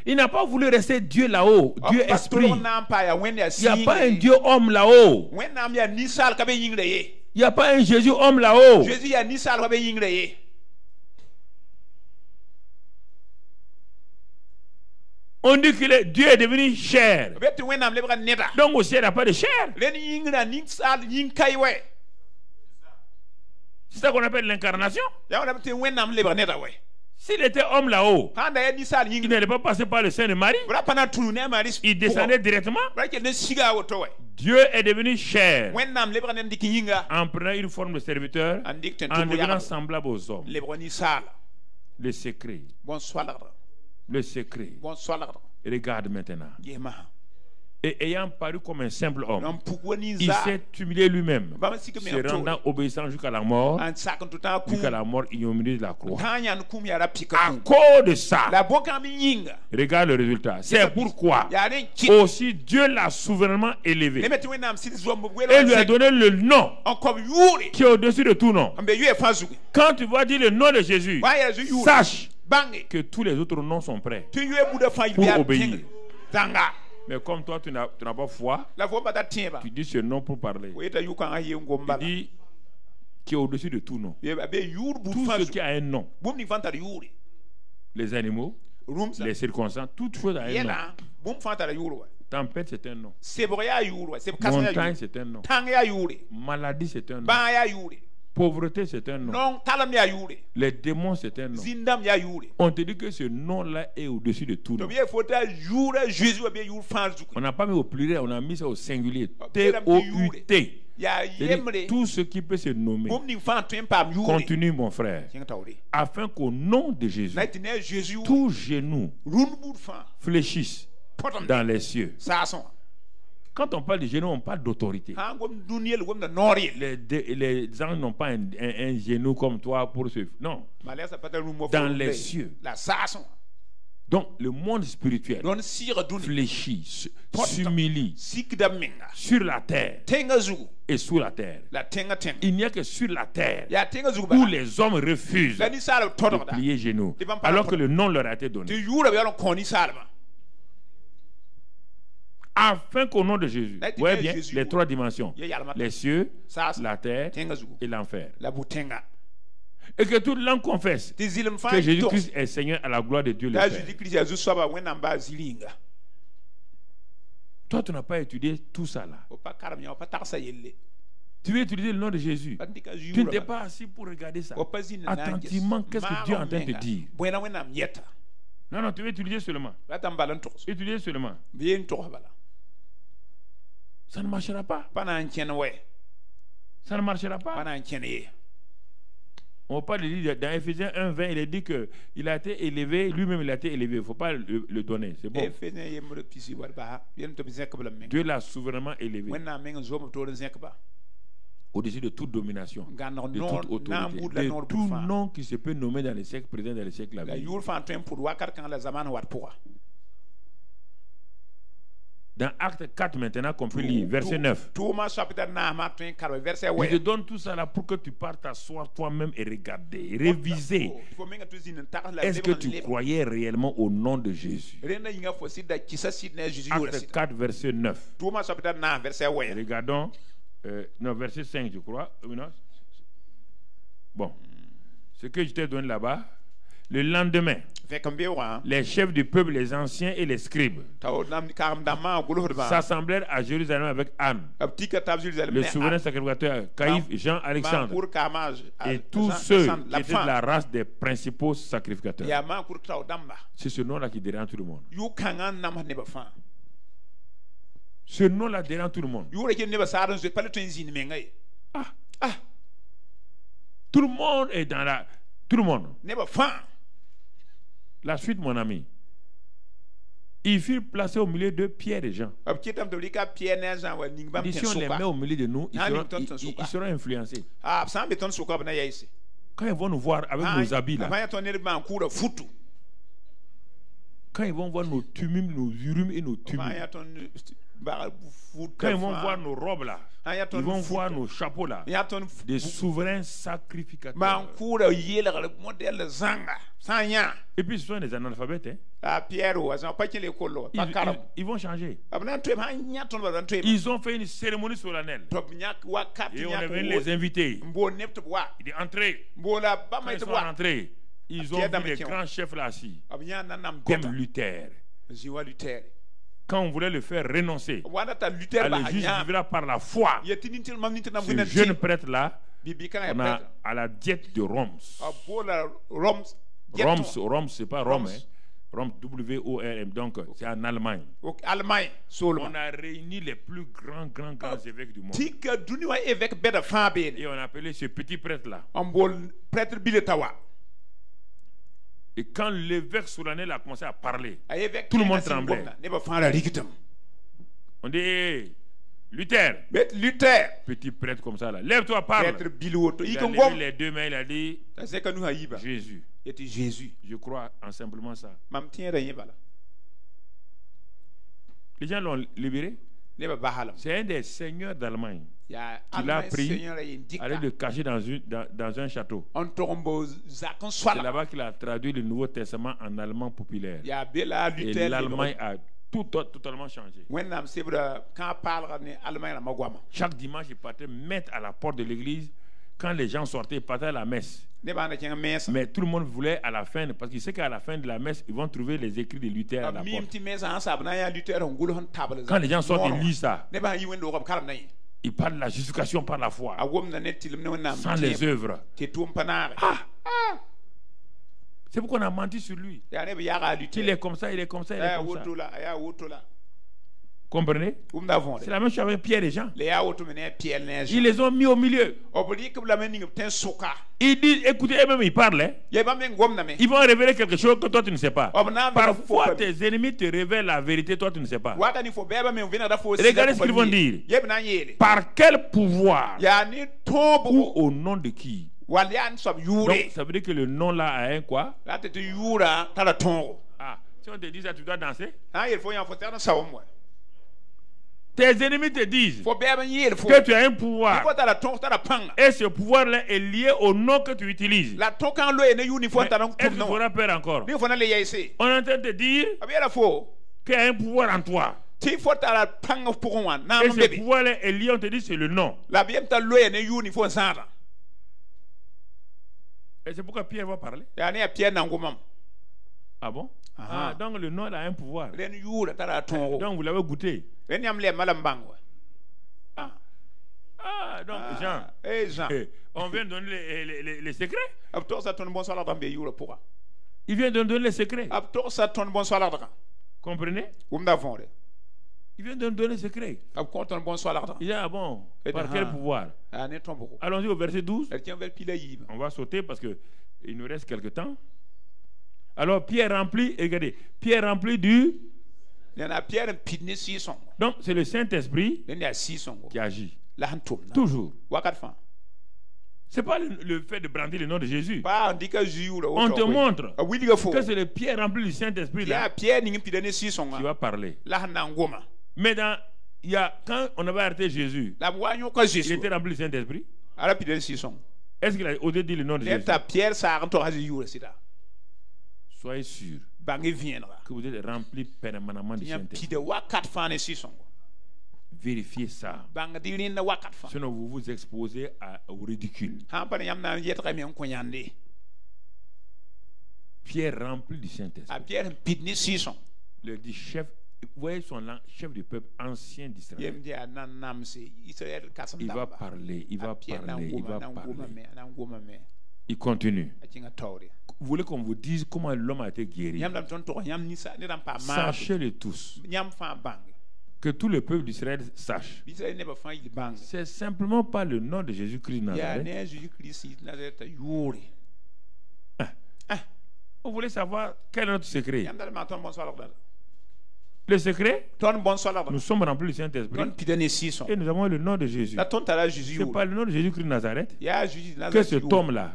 Il n'a pas voulu rester Dieu là-haut, Dieu esprit. Il n'y a pas un Dieu homme là-haut. Il n'y a pas un Jésus homme là-haut. On dit que Dieu est devenu chair. Donc au ciel, il n'y a pas de chair. C'est ça qu'on appelle l'incarnation. S'il était homme là-haut, il n'allait pas passer par le sein de Marie. Il descendait directement. Dieu est devenu chair en prenant une forme de serviteur, en devenant semblable aux hommes. Le secret. Le secret. Regarde maintenant. Et ayant paru comme un simple homme, il s'est humilié lui-même, se rendant obéissant jusqu'à la mort, ignominie de la croix. À cause de ça, regarde le résultat. C'est pourquoi aussi Dieu l'a souverainement élevé et lui a donné le nom qui est au-dessus de tout nom. Quand tu vas dire le nom de Jésus, sache que tous les autres noms sont prêts pour obéir. Mais comme toi, tu n'as pas foi, tu dis ce nom pour parler. Tu dis qui est au-dessus de tout nom. Tout ce qui a un nom. Les animaux, les circonstances, toute chose a un nom. Tempête, c'est un nom. Montagne, c'est un nom. Maladie, c'est un nom. Pauvreté, c'est un nom. Les démons, c'est un nom. On te dit que ce nom-là est au-dessus de tout nom. On n'a pas mis au pluriel, on a mis ça au singulier. T-O-U-T. Tout ce qui peut se nommer, continue mon frère, afin qu'au nom de Jésus, tout genou fléchisse dans les cieux. Quand on parle de genou, on parle d'autorité. Les anges n'ont pas un genou comme toi pour se... Non. Dans les cieux. Donc, le monde spirituel fléchit, s'humilie sur la terre et sous la terre. Il n'y a que sur la terre où les hommes refusent de plier genoux, alors que le nom leur a été donné. Afin qu'au nom de Jésus, vous voyez bien les trois dimensions, les cieux, la terre et l'enfer. Et que toute langue confesse que Jésus-Christ est Seigneur à la gloire de Dieu le Père. Toi, tu n'as pas étudié tout ça là. Tu veux étudier le nom de Jésus. Tu ne t'es pas assis pour regarder ça attentivement. Qu'est-ce que Dieu est en train de dire? Non, non, tu veux étudier seulement. Étudier seulement. Ça ne marchera pas. Ça ne marchera pas. On parle dans Ephésiens 1:20, il est dit qu'il a été élevé, lui-même il a été élevé. Il ne faut pas le donner, c'est bon. Dieu l'a souverainement élevé. Au-dessus de toute domination, de toute autorité, de tout nom qui se peut nommer dans les siècles présents, dans les siècles à venir. Dans Acte 4 maintenant qu'on peut lire, verset 9. Je te donne tout ça là pour que tu partes t'asseoir toi-même et regarder, réviser. Est-ce que tu croyais réellement au nom de Jésus? Acte 4 verset 9. Regardons, non, verset 5 je crois. Bon, ce que je t'ai donné là-bas. Le lendemain, les chefs du peuple, les anciens et les scribes s'assemblèrent à Jérusalem avec Anne, le souverain sacrificateur, Caïphe, Jean, Alexandre et tous ceux qui étaient de la race des principaux sacrificateurs. C'est ce nom-là qui dérange tout le monde. Ce nom-là dérange tout le monde. Tout le monde est dans la... Tout le monde. La suite, mon ami. Ils furent placés au milieu de Pierre et Jean. Si on les met au milieu de nous, ils seront influencés. Quand ils vont nous voir avec nos habits là, quand ils vont voir nos tumim, nos urim et nos tumim, quand ils vont voir nos robes là, ils vont voir nos chapeaux là, des souverains sacrificateurs. Et puis ce sont des analphabètes. Ils vont changer. Ils ont fait une cérémonie solennelle. Et on est venu les inviter. Ils disent entrez. Quand ils sont rentrés, ils ont vu les grands chefs là assis, comme Luther. Quand on voulait le faire renoncer, le juge vivra par la foi. Ce jeune prêtre-là, on a à la diète de Roms. Roms, c'est pas Rome. Rome, W-O-R-M, donc c'est en Allemagne. On a réuni les plus grands évêques du monde. Et on a appelé ce petit prêtre-là. Et quand l'évêque solennel a commencé à parler, tout le monde tremblait. On dit, hey, Luther, petit prêtre comme ça là, lève-toi, parle. Il a levé les deux mains, il a dit, Jésus. Je crois en simplement ça. Les gens l'ont libéré. C'est un des seigneurs d'Allemagne qui l'a pris, allé le cacher dans un château. C'est là-bas qu'il a traduit le Nouveau Testament en allemand populaire. Et l'Allemagne a totalement changé. Chaque dimanche, il partait mettre à la porte de l'église. Quand les gens sortaient, ils partaient à la messe. Mais tout le monde voulait à la fin, parce qu'il sait qu'à la fin de la messe, ils vont trouver les écrits de Luther à la porte. Quand les gens sortent, ils lisent ça. Ils parlent de la justification par la foi, sans les œuvres. C'est pourquoi on a menti sur lui. Il est comme ça, il est comme ça, il est comme ça. Comprenez? C'est la même chose avec Pierre et Jean. Ils les ont mis au milieu. Ils disent, écoutez, eux-mêmes ils parlent. Hein? Ils vont révéler quelque chose que toi tu ne sais pas. Parfois tes ennemis te révèlent la vérité, toi tu ne sais pas. Regardez ce qu'ils vont dire. Par quel pouvoir ou au nom de qui? Donc ça veut dire que le nom là a un quoi? Ah, si on te dit ça, tu dois danser. Tes ennemis te disent que tu as un pouvoir et ce pouvoir-là est lié au nom que tu utilises. Est-ce que tu feras peur encore? On est en train de dire qu'il y a un pouvoir en toi. Et ce pouvoir-là est lié, on te dit c'est le nom. Et c'est pourquoi Pierre va parler. Ah bon? Ah, donc le nom a un pouvoir. Donc vous l'avez goûté. Ah, donc Jean. On vient de donner les secrets. Il vient de donner les secrets. Comprenez? Il vient de nous donner les secrets. Il dit, ah bon, par quel pouvoir? Allons-y au verset 12. On va sauter parce qu'il nous reste quelque temps. Alors Pierre rempli, regardez, Pierre rempli du... Donc c'est le Saint-Esprit qui agit. Toujours. C'est pas le fait de brandir le nom de Jésus. On te montre que c'est le Pierre rempli du Saint-Esprit qui va parler. Mais quand on avait arrêté Jésus, il était rempli du Saint-Esprit. Est-ce qu'il a osé dire le nom de Jésus? Soyez sûr que vous êtes rempli permanemment du Saint-Esprit. Vérifiez ça. Sinon vous vous exposez au ridicule. Pierre rempli du Saint-Esprit. Le dit chef, vous voyez son chef du peuple ancien d'Israël. Il va parler, il va parler, il va parler. Il continue. Vous voulez qu'on vous dise comment l'homme a été guéri? Sachez-le tous. Que tout le peuple d'Israël sache. C'est simplement pas le nom de Jésus-Christ Nazareth. Vous voulez savoir quel est notre secret? Le secret, nous sommes remplis du Saint-Esprit et nous avons le nom de Jésus. Ce n'est pas le nom de Jésus-Christ Nazareth que cet homme-là,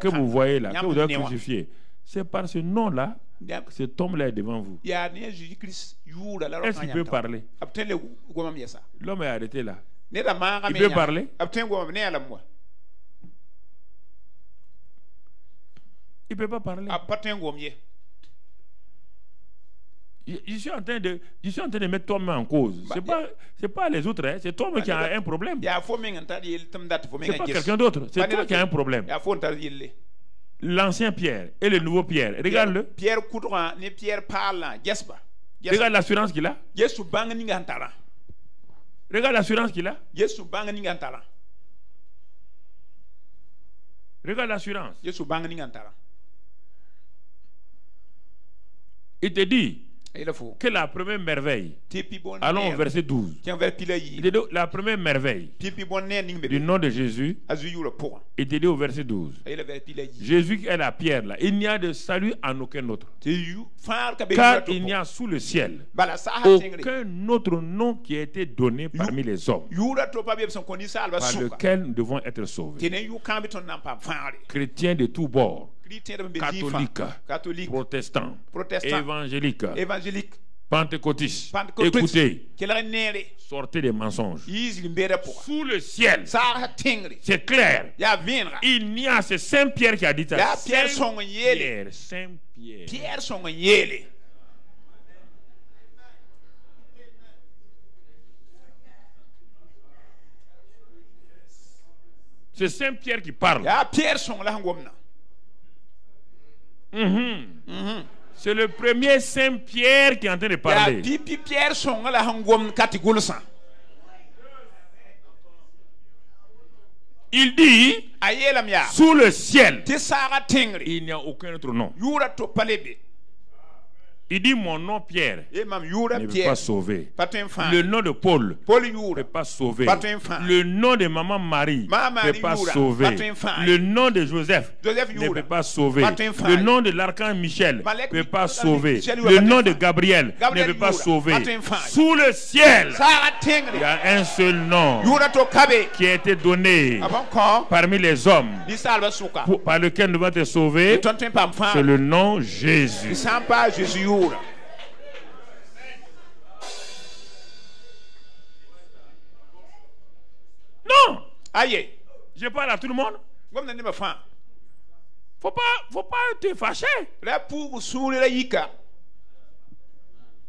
que vous voyez là, que vous avez crucifié. C'est par ce nom-là que cet homme-là est devant vous. Est-ce qu'il peut parler? L'homme est arrêté là. Il peut parler? Il ne peut pas parler. Je suis en train de mettre toi-même en cause. C'est pas les autres, hein. C'est toi-même qui as un problème. C'est pas quelqu'un d'autre. C'est toi qui as un problème. L'ancien Pierre et le nouveau Pierre. Regarde-le. Regarde l'assurance qu'il a. Regarde l'assurance qu'il a. Regarde l'assurance. Il te dit que la première merveille, allons au verset 12, il te dit la première merveille du nom de Jésus, il te dit au verset 12, Jésus est la pierre là, il n'y a de salut en aucun autre, car il n'y a sous le ciel aucun autre nom qui a été donné parmi les hommes par lequel nous devons être sauvés. Chrétiens de tous bords, catholiques, protestants, évangéliques, pentecôtistes, écoutez, sortez des mensonges. Sous le ciel, c'est clair, il n'y a, c'est Saint Pierre qui a dit ça. Saint Pierre. C'est Saint Pierre qui parle. C'est le premier Saint Pierre qui est en train de parler. Il dit, sous le ciel, il n'y a aucun autre nom. Il dit mon nom Pierre ne peut pas sauver. Le nom de Paul ne peut pas sauver. Le nom de maman Marie ne peut pas sauver. Le nom de Joseph ne peut pas sauver. Le nom de l'archange Michel ne peut pas sauver. Le nom de Gabriel ne peut pas sauver. Sous le ciel, il y a un seul nom qui a été donné parmi les hommes par lequel nous allons te sauver. C'est le nom Jésus. Non. Je parle à tout le monde. Faut pas te fâcher.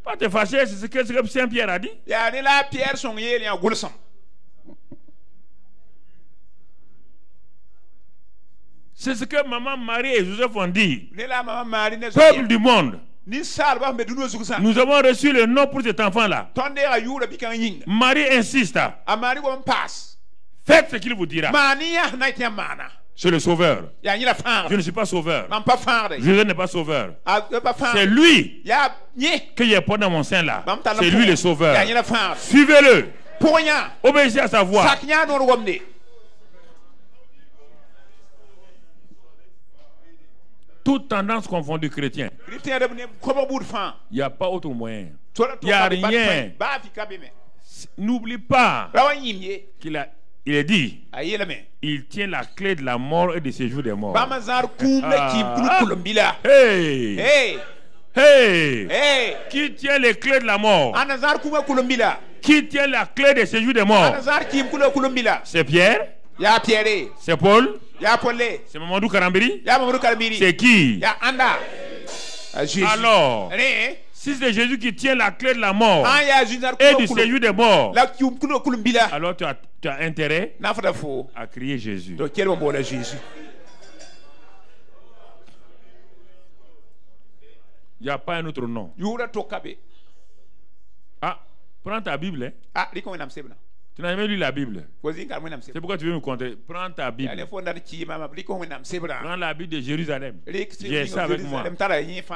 Pas te fâcher, c'est ce que Saint Pierre a dit. C'est ce que maman Marie et Joseph ont dit. Peuple du monde, nous avons reçu le nom pour cet enfant-là. Marie insiste. Faites ce qu'il vous dira. C'est le sauveur. Je ne suis pas sauveur. Jésus n'est pas sauveur. C'est lui que j'ai porté dans mon sein là. C'est lui le sauveur. Suivez-le. Obéissez à sa voix. Toute tendance confondue chrétien. Il n'y a pas autre moyen. Il n'y a rien. N'oublie pas qu'il a dit, il tient la clé de la mort et du séjour des morts. Hey! Qui tient les clés de la mort? Qui tient la clé du séjour des morts? C'est Pierre? C'est Paul? C'est Mamadou Karambiri? C'est qui? Alors, si c'est Jésus qui tient la clé de la mort et du séjour des morts, alors tu as intérêt à crier Jésus. Il n'y a pas un autre nom. Ah, prends ta Bible. Tu n'as jamais lu la Bible. C'est pourquoi tu veux me contrer. Prends ta Bible. Prends la Bible de Jérusalem. J'ai ça avec moi.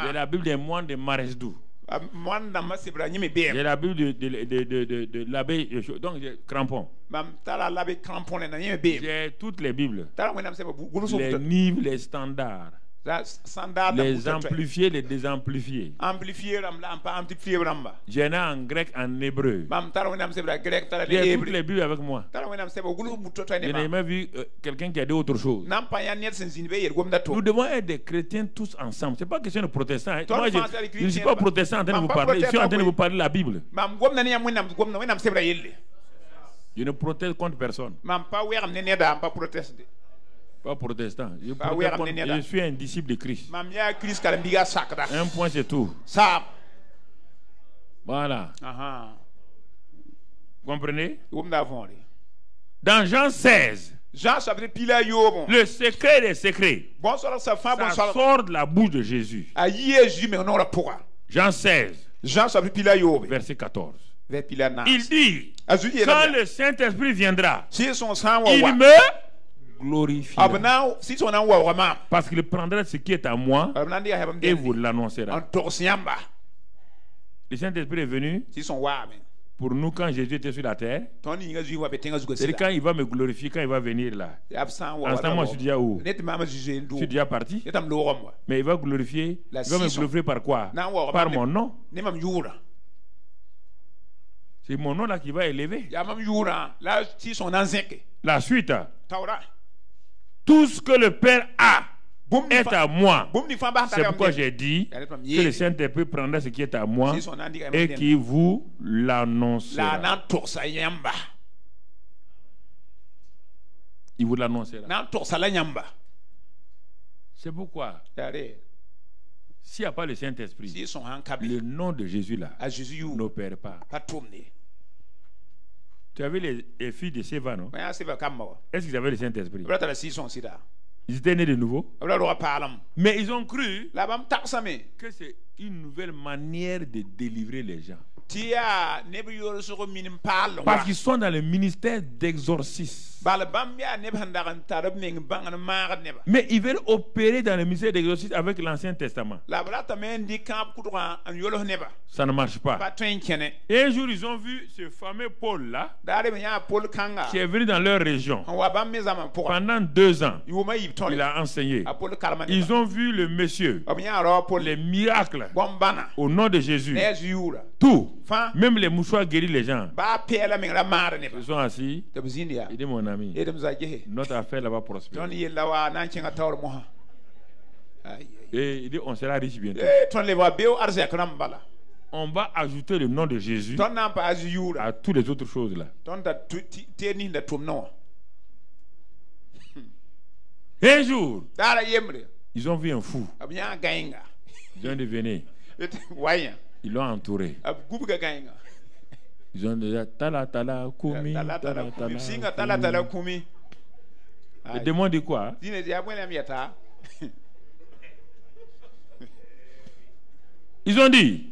J'ai la Bible des moines de Maresdou. J'ai la Bible de l'abbé. Donc j'ai Crampon. J'ai toutes les Bibles. Les livres, les standards. Les amplifiés, les désamplifiés. J'en ai en grec, en hébreu. J'ai toutes les Bibles avec moi. Je n'ai jamais vu quelqu'un qui a dit autre chose. Nous devons être des chrétiens tous ensemble. Ce n'est pas question de protestants. Moi, je ne suis pas protestant en train de vous parler. Je suis en train de vous parler de la Bible. Je ne proteste contre personne. Pas protestant. Je suis un disciple de Christ. Un point, c'est tout. Voilà. Vous comprenez? Dans Jean 16, le secret des secrets, ça sort de la bouche de Jésus. Jean 16, verset 14. Il dit, quand le Saint-Esprit viendra, il me glorifiera. Parce qu'il prendra ce qui est à moi et vous l'annoncera. Le Saint-Esprit est venu pour nous quand Jésus était sur la terre. C'est quand il va me glorifier, quand il va venir là. En ce temps, moi je suis déjà où? Je suis déjà parti. Mais il va glorifier. Il va me glorifier par quoi? Par mon nom. C'est mon nom là qui va élever. La suite. Tout ce que le Père a est à moi. C'est pourquoi j'ai dit que le Saint-Esprit prendra ce qui est à moi et qui vous l'annoncera. Il vous l'annoncera. C'est pourquoi s'il n'y a pas le Saint-Esprit, le nom de Jésus là n'opère pas. Tu avais les filles de Séva, non? Est-ce qu'ils avaient le Saint-Esprit? Ils étaient nés de nouveau. Mais ils ont cru que c'est une nouvelle manière de délivrer les gens. Parce qu'ils sont dans le ministère d'exorcisme. Mais ils veulent opérer dans le ministère d'exorcisme avec l'Ancien Testament. Ça ne marche pas. Et un jour, ils ont vu ce fameux Paul-là qui est venu dans leur région. Pendant 2 ans, il a enseigné. Ils ont vu le monsieur, les miracles au nom de Jésus. Tout. Même les mouchoirs guérissent les gens. Ils sont assis. Il dit, mon ami, notre affaire là va prospérer. Et il dit, on sera riche bientôt. On va ajouter le nom de Jésus à toutes les autres choses là. Un jour, ils ont vu un fou. Ils ont dit, venez. Ils l'ont entouré. Ils ont dit, tala tala kumi. Le démon dit quoi? Ils ont dit,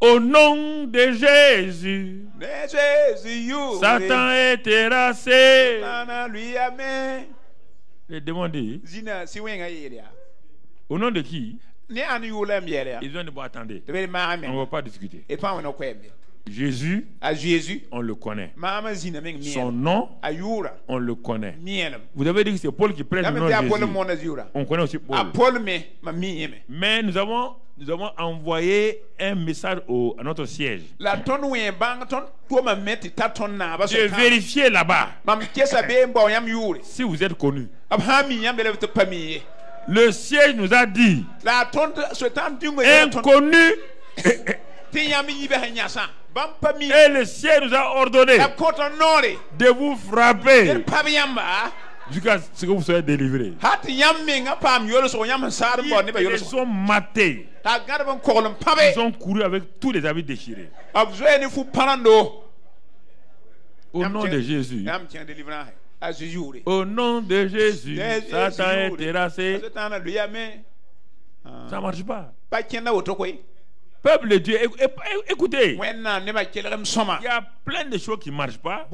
au nom de Jésus, Satan est terrassé. Le démon dit, au nom de qui? Ils ont dit, bon, attendez, on ne va pas discuter. Jésus, on le connaît. Son nom, on le connaît. Vous avez dit que c'est Paul qui prêche le nom de Jésus. On connaît aussi Paul. Mais nous avons envoyé un message à notre siège de vérifier là-bas si vous êtes connu. Le siège nous a dit, inconnu. Et le ciel nous a ordonné de vous frapper jusqu'à ce que vous soyez délivrés. Ils sont matés. Ils ont couru avec tous les habits déchirés. Au nom de Jésus. Au nom de Jésus. Satan est terrassé. Ça ne marche pas. Peuple de Dieu, écoutez, il y a plein de choses qui ne marchent pas,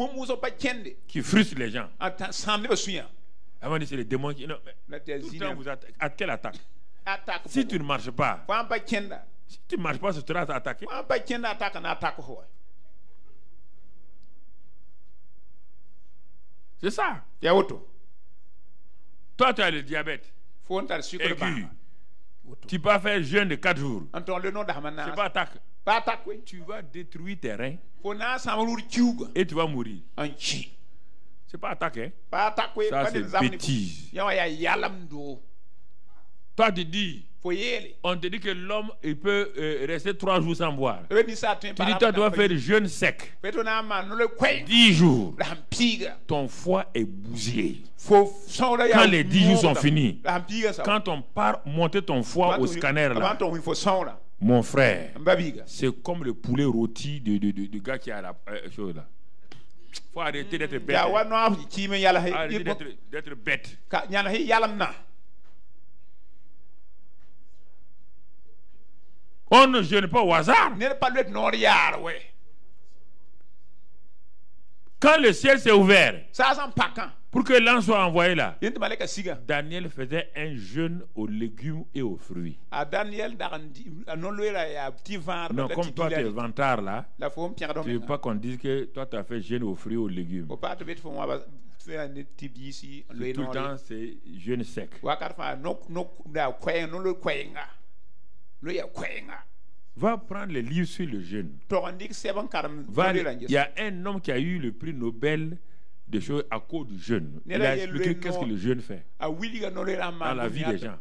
qui frustrent les gens. Avant de dire c'est les démons qui... Non, tout le temps vous attaquez. À quelle attaque? Si tu ne marches pas, si tu ne marches pas, tu seras attaqué. C'est ça. Toi, tu as le diabète aigu. Tu peux faire jeûne de 4 jours. C'est pas attaque. Tu vas détruire tes reins et tu vas mourir. C'est pas attaque, hein? Ça, c'est bêtise. Toi, tu dis, on te dit que l'homme il peut rester 3 jours sans boire. Tu dis, toi, tu vas faire jeûne sec. 10 jours. Ton foie est bousillé. Quand les 10 jours sont finis, quand on part monter ton foie au scanner là, mon frère, c'est comme le poulet rôti du gars qui a la chose là. Il faut arrêter d'être bête. Arrêter d'être bête. On ne jeûne pas au hasard. Quand le ciel s'est ouvert pour que l'ange soit envoyé là, Daniel faisait un jeûne aux légumes et aux fruits. Non, comme toi tu es vantard là, tu ne veux pas qu'on dise que toi tu as fait jeûne aux fruits et aux légumes. Tout le temps c'est jeûne sec. Va prendre les livres sur le jeûne. Il y a un homme qui a eu le prix Nobel de choses à cause du jeûne. Il a expliqué qu'est-ce que le jeûne fait dans la vie des gens.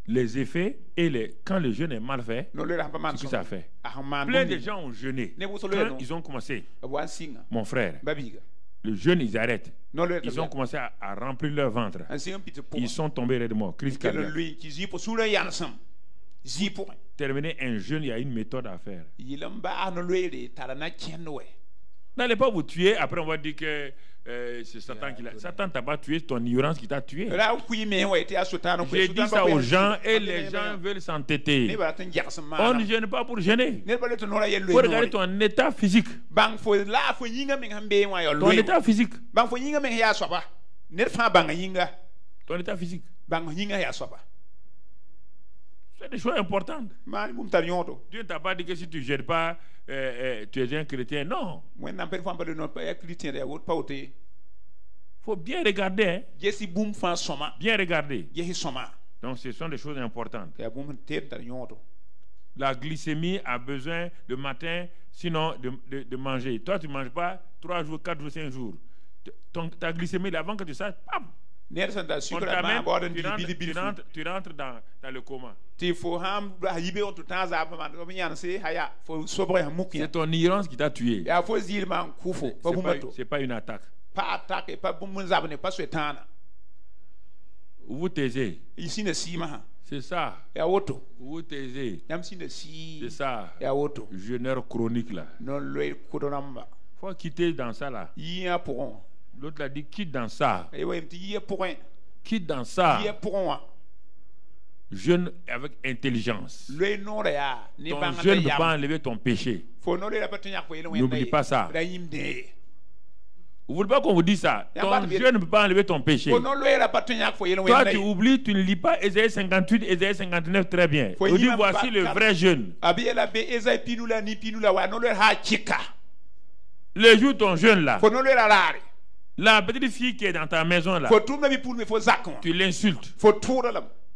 Les effets et quand le jeûne est mal fait, ce que ça fait. Plein de gens ont jeûné. Quand ils ont commencé, mon frère, le jeûne, ils arrêtent. Ils ont commencé à remplir leur ventre. Ils sont tombés raides morts. Crise cardiaque. Terminer un jeûne, il y a une méthode à faire. N'allez pas vous tuer, après on va dire que c'est Satan qui l'a. Satan t'a pas tué, c'est ton ignorance qui t'a tué. J'ai dit ça aux gens et les gens veulent s'entêter. On ne gêne pas pour gêner. Il faut regarder ton état physique. Ton état physique. Ton état physique. C'est des choses importantes. Dieu ne t'a pas dit que si tu ne gères pas, tu es un chrétien. Non. Il faut bien regarder. Hein. Bien regarder. Donc ce sont des choses importantes. La glycémie a besoin le matin, sinon de manger. Toi, tu ne manges pas 3 jours, 4 jours, 5 jours. Ta glycémie, avant que tu saches, pam! Tu rentres dans le coma. C'est ton ignorance qui t'a tué. C'est pas une attaque. Vous taisez. C'est ça. Vous taisez. C'est ça. Jeûneur chronique là. Faut quitter dans ça là. L'autre l'a dit, quitte dans ça. Quitte dans ça. Jeûne avec intelligence. Ton jeûne ne peut pas enlever ton péché. N'oublie pas ça. Vous ne voulez pas qu'on vous dise ça? Ton jeûne ne peut pas enlever ton péché. Toi, tu oublies, tu ne lis pas Ésaïe 58, Ésaïe 59 très bien. On dit, voici le vrai jeûne. Le jour de ton jeûne là. La petite fille qui est dans ta maison là, tu l'insultes,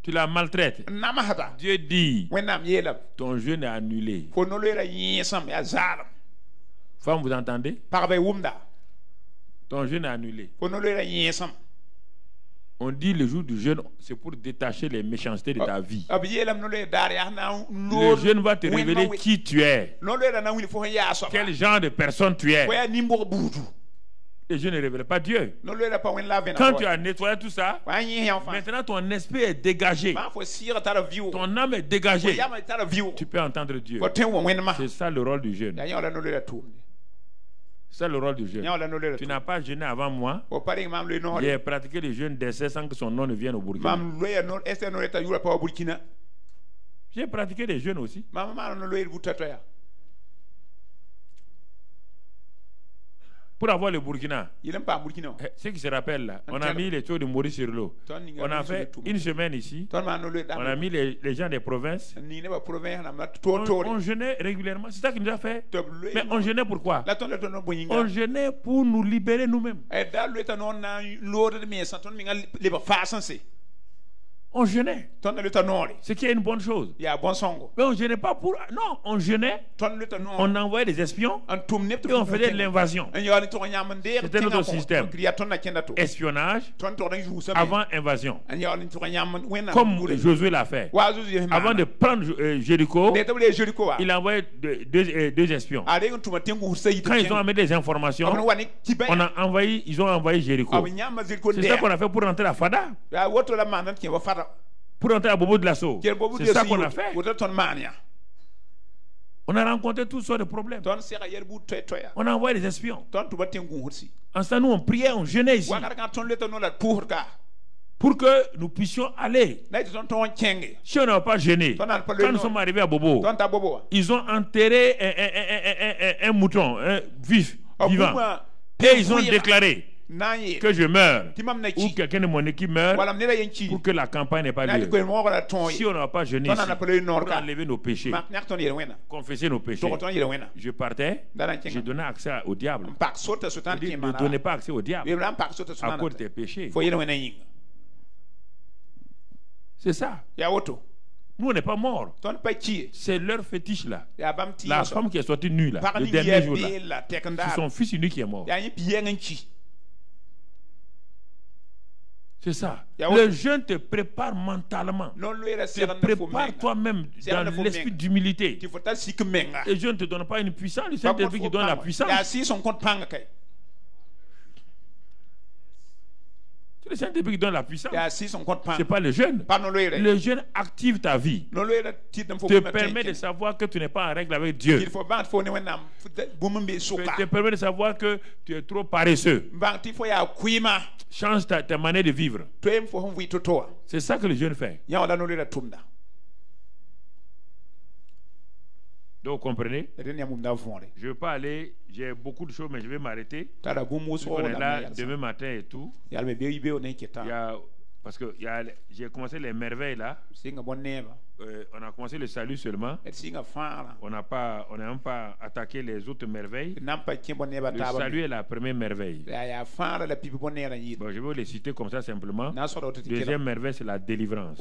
tu la maltraites. Dieu dit, ton jeûne est annulé. Femme, vous entendez? Ton jeûne est annulé. On dit le jour du jeûne, c'est pour détacher les méchancetés de ta vie. Le jeûne va te révéler qui tu es, quel genre de personne tu es. Et je ne révèle pas Dieu. Quand tu as nettoyé tout ça, maintenant ton esprit est dégagé. Ton âme est dégagée. Tu peux entendre Dieu. C'est ça le rôle du jeûne. C'est le rôle du jeûne. Tu n'as pas jeûné avant moi. J'ai pratiqué le jeûne d'essai sans que son nom ne vienne au Burkina. J'ai pratiqué des jeûnes aussi. Pour avoir le Burkina, ceux qui se rappellent là, on a mis les taux de Maurice sur l'eau. On a fait une semaine ici. On a mis les gens des provinces. On jeûnait régulièrement. C'est ça qui nous a fait. Mais on jeûnait pourquoi? On jeûnait pour nous libérer nous-mêmes. On jeûnait. Ce qui est une bonne chose. Mais on jeûnait pas pour... Non, on jeûnait. On envoyait des espions. Et on faisait de l'invasion. C'était notre système. Espionnage avant invasion. Comme Josué l'a fait. Avant de prendre Jéricho, il a envoyé deux espions. Quand ils ont amené des informations, ils ont envoyé Jéricho. C'est ça qu'on a fait pour rentrer à Fada. Pour entrer à Bobo de l'Assaut. C'est ça qu'on a fait. On a rencontré toutes sortes de problèmes. On a envoyé des espions. En ça, nous, on priait, on jeûnait ici. Pour que nous puissions aller. Si on n'a pas jeûné, quand nous sommes arrivés à Bobo, ils ont enterré un mouton vivant. Et ils ont déclaré que je meurs ou quelqu'un de mon équipe meurt pour que la campagne n'ait pas lieu. Si on n'a pas jeûné ici pour enlever nos péchés, confesser nos péchés, je partais, je donnais accès au diable. Ne donnez pas accès au diable à cause de tes péchés. C'est ça. Nous, on n'est pas morts. C'est leur fétiche là. La femme qui est sortie nue là, le dernier jour là, c'est son fils unique qui est mort. C'est ça. Le jeûne te prépare mentalement. Te prépare toi-même dans l'esprit d'humilité. Le jeûne ne te donne pas une puissance, le Saint-Esprit qui donne la puissance. Tu Le Saint-Esprit qui donne la puissance. C'est pas le jeûne. Le jeûne active ta vie. Te permet de savoir que tu n'es pas en règle avec Dieu. Te permet de savoir que tu es trop paresseux. Change ta manière de vivre. C'est ça que le jeûne fait. Donc, vous comprenez? Je ne veux pas aller, j'ai beaucoup de choses, mais je vais m'arrêter. On est là demain matin et tout. Parce que j'ai commencé les merveilles là. On a commencé le salut seulement. On n'a même pas attaqué les autres merveilles. Le salut est la première merveille. Bon, je vais vous les citer comme ça simplement. Deuxième merveille, c'est la délivrance.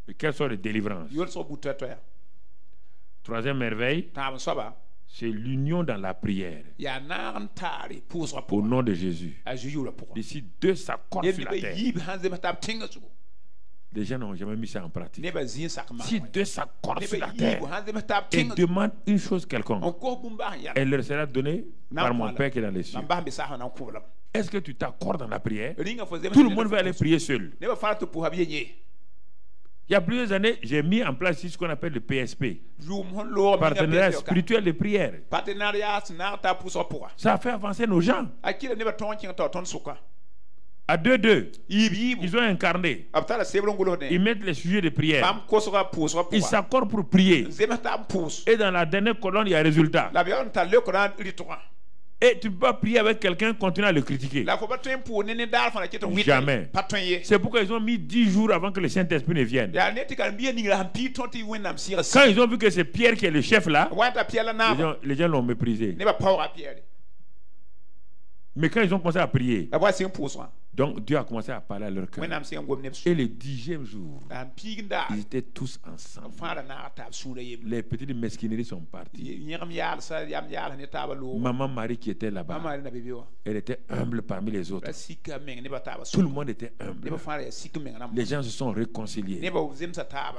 Et quelle sorte de délivrance? Troisième merveille, c'est l'union dans la prière. Au nom de Jésus. D'ici deux s'accordent sur la terre. Les gens n'ont jamais mis ça en pratique. Si deux s'accordent sur la terre et demandent une chose quelconque, elle leur sera donnée par mon Père qui est dans les cieux. Est-ce que tu t'accordes dans la prière? Tout le monde va aller prier seul. Il y a plusieurs années, j'ai mis en place ce qu'on appelle le PSP, partenariat spirituel de prière. Ça a fait avancer nos gens. À deux, ils ont incarné. Ils mettent les sujets de prière. Ils s'accordent pour prier. Et dans la dernière colonne, il y a résultat. Et tu ne peux pas prier avec quelqu'un, continuer à le critiquer. Jamais. C'est pourquoi ils ont mis 10 jours avant que le Saint-Esprit ne vienne. Quand ils ont vu que c'est Pierre qui est le chef là, les gens l'ont méprisé. Mais quand ils ont commencé à prier, donc Dieu a commencé à parler à leur cœur. Et le 10e jour, ils étaient tous ensemble. Les petites mesquineries sont parties. Maman Marie qui était là-bas, elle était humble parmi les autres. Tout le monde était humble. Les gens se sont réconciliés. Et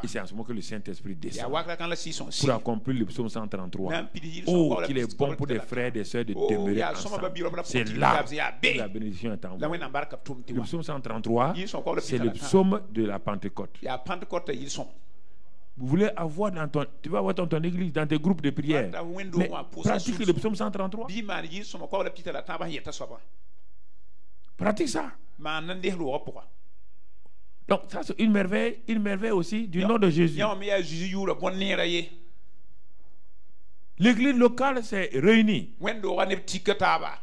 c'est en ce moment que le Saint-Esprit descend pour accomplir le psaume 133. Oh, qu'il est bon pour des frères et des sœurs de demeurer ensemble. C'est là où la bénédiction est envoyée. Le psaume 133, c'est le psaume de la Pentecôte. Vous voulez avoir tu vas avoir dans ton église, dans tes groupes de prière, mais pratique le psaume 133. Pratique ça. Donc ça c'est une merveille aussi du nom de Jésus. L'église locale s'est réunie.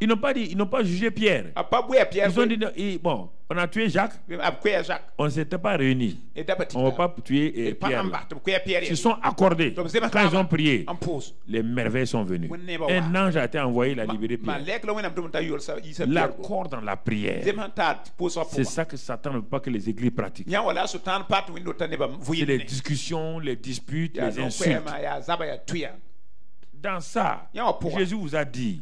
Ils n'ont pas jugé Pierre. Ils ont dit, bon, on a tué Jacques. On ne s'était pas réunis. On ne va pas tuer Pierre. Ils se sont accordés. Quand ils ont prié, les merveilles sont venues. Un ange a été envoyé, il a libéré Pierre. L'accord dans la prière. C'est ça que Satan ne veut pas que les églises pratiquent. C'est les discussions, les disputes, les insultes. Dans ça, Jésus vous a dit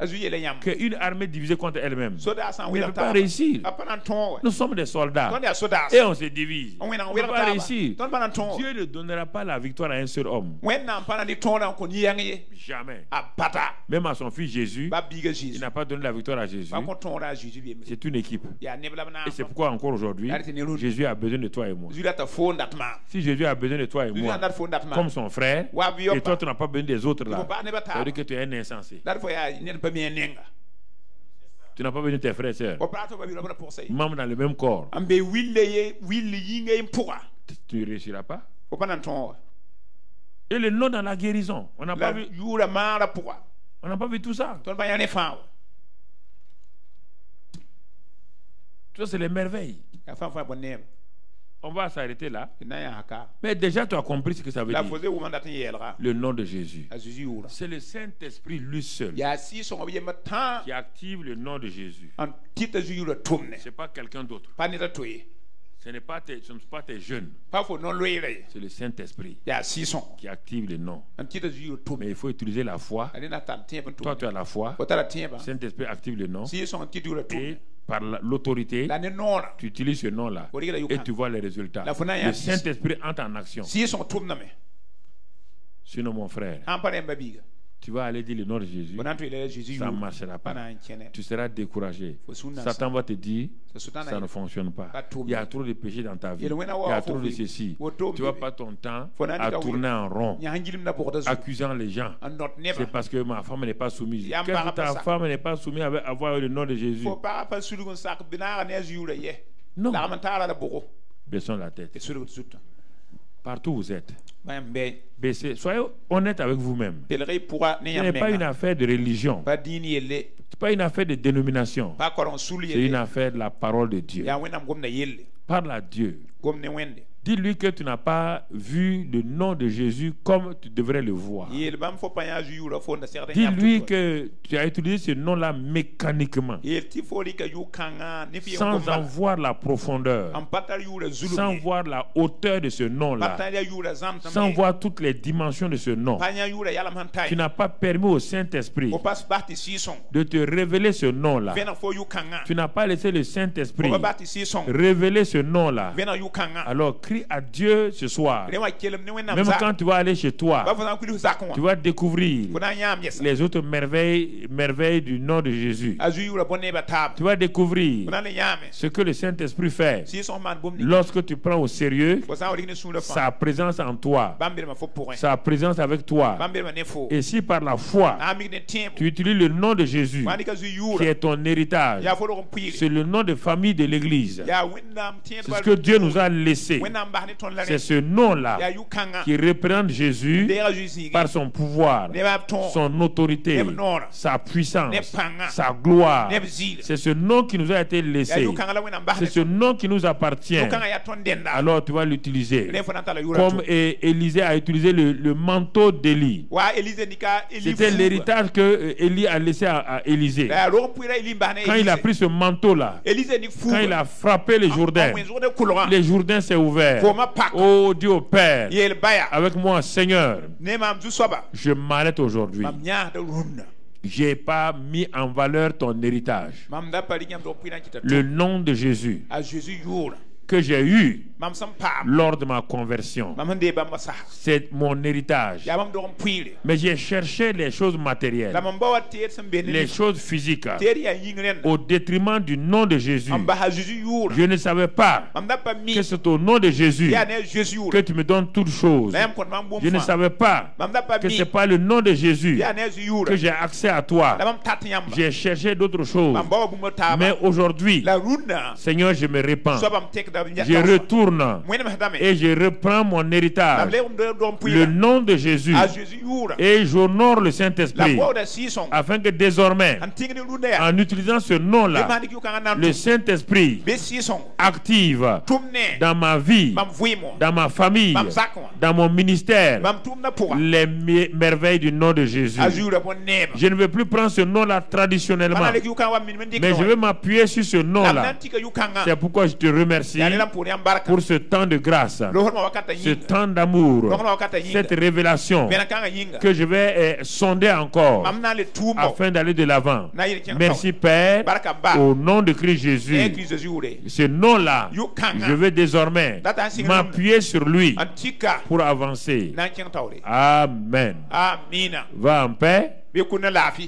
qu'une armée divisée contre elle-même ne peut pas réussir. Nous sommes des soldats et on se divise. On ne peut pas réussir. Dieu ne donnera pas la victoire à un seul homme. Jamais. Même à son fils Jésus, il n'a pas donné la victoire à Jésus. C'est une équipe. Et c'est pourquoi encore aujourd'hui, Jésus a besoin de toi et moi. Si Jésus a besoin de toi et moi, comme son frère, et toi tu n'as pas besoin des autres là, ça veut dire que tu es un insensé. Tu n'as pas besoin de tes frères et sœurs. Membres dans le même corps. Tu ne réussiras pas. Et le nom dans la guérison. On n'a pas vu. On n'a pas vu tout ça. Tout ça, c'est les merveilles. On va s'arrêter là. Mais déjà, tu as compris ce que ça veut dire. Le nom de Jésus. C'est le Saint-Esprit lui seul qui active le nom de Jésus. Ce n'est pas quelqu'un d'autre. Ce ne sont pas tes jeunes. C'est le Saint-Esprit qui active le nom. Mais il faut utiliser la foi. Toi, tu as la foi. Le Saint-Esprit active le nom. Et par l'autorité, tu utilises ce nom-là et tu vois les résultats. Le Saint-Esprit entre en action. Sinon, mon frère, tu vas aller dire le nom de Jésus, ça ne marchera pas. Tu seras découragé. Satan va te dire, ça ne fonctionne pas. Il y a trop de péchés dans ta vie. Il y a trop de ceci. Tu vas pas ton temps à tourner en rond, accusant les gens. C'est parce que ma femme n'est pas soumise. Qu'est-ce que ta femme n'est pas soumise à avoir le nom de Jésus? Non. Baissons la tête. Partout où vous êtes. Baissez. Soyez honnête avec vous-même. Ce n'est pas une affaire de religion. Ce n'est pas une affaire de dénomination. C'est une affaire de la parole de Dieu. Parle à Dieu. Dis-lui que tu n'as pas vu le nom de Jésus comme tu devrais le voir. Dis-lui que tu as utilisé ce nom-là mécaniquement, sans en voir la profondeur, sans voir la hauteur de ce nom-là, sans voir toutes les dimensions de ce nom. Tu n'as pas permis au Saint-Esprit de te révéler ce nom-là. Tu n'as pas laissé le Saint-Esprit révéler ce nom-là. Alors crie à Dieu ce soir. Même quand tu vas aller chez toi, tu vas découvrir les autres merveilles du nom de Jésus. Tu vas découvrir ce que le Saint-Esprit fait lorsque tu prends au sérieux sa présence en toi, sa présence avec toi. Et si par la foi tu utilises le nom de Jésus qui est ton héritage, c'est le nom de famille de l'Église, c'est ce que Dieu nous a laissé. C'est ce nom-là qui représente Jésus par son pouvoir, son autorité, sa puissance, sa gloire. C'est ce nom qui nous a été laissé. C'est ce nom qui nous appartient. Alors tu vas l'utiliser. Comme Élisée a utilisé le manteau d'Élie. C'était l'héritage que Élie a laissé à Élisée. Quand il a pris ce manteau-là, quand il a frappé les Jourdains s'est ouvert. Oh Dieu Père, avec moi Seigneur, je m'arrête aujourd'hui. Je n'ai pas mis en valeur ton héritage. Le nom de Jésus que j'ai eu lors de ma conversion, c'est mon héritage. Mais j'ai cherché les choses matérielles, les choses physiques, au détriment du nom de Jésus. Je ne savais pas que c'est au nom de Jésus que tu me donnes toutes choses. Je ne savais pas que ce n'est pas le nom de Jésus que j'ai accès à toi. J'ai cherché d'autres choses. Mais aujourd'hui, Seigneur, je me répands. Je retourne et je reprends mon héritage, le nom de Jésus, et j'honore le Saint-Esprit, afin que désormais, en utilisant ce nom-là, le Saint-Esprit active dans ma vie, dans ma famille, dans mon ministère, les merveilles du nom de Jésus. Je ne veux plus prendre ce nom-là traditionnellement, mais je veux m'appuyer sur ce nom-là. C'est pourquoi je te remercie pour ce temps de grâce, ce temps d'amour, cette révélation que je vais sonder encore afin d'aller de l'avant. Merci Père, au nom de Christ Jésus. Ce nom-là, je vais désormais m'appuyer sur lui pour avancer. Amen. Va en paix.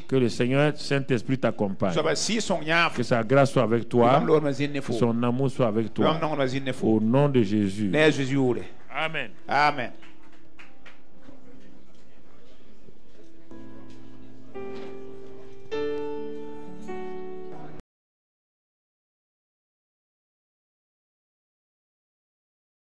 Que le Seigneur Saint-Esprit t'accompagne. Que sa grâce soit avec toi. Que son amour soit avec toi. Au nom de Jésus. Amen. Amen.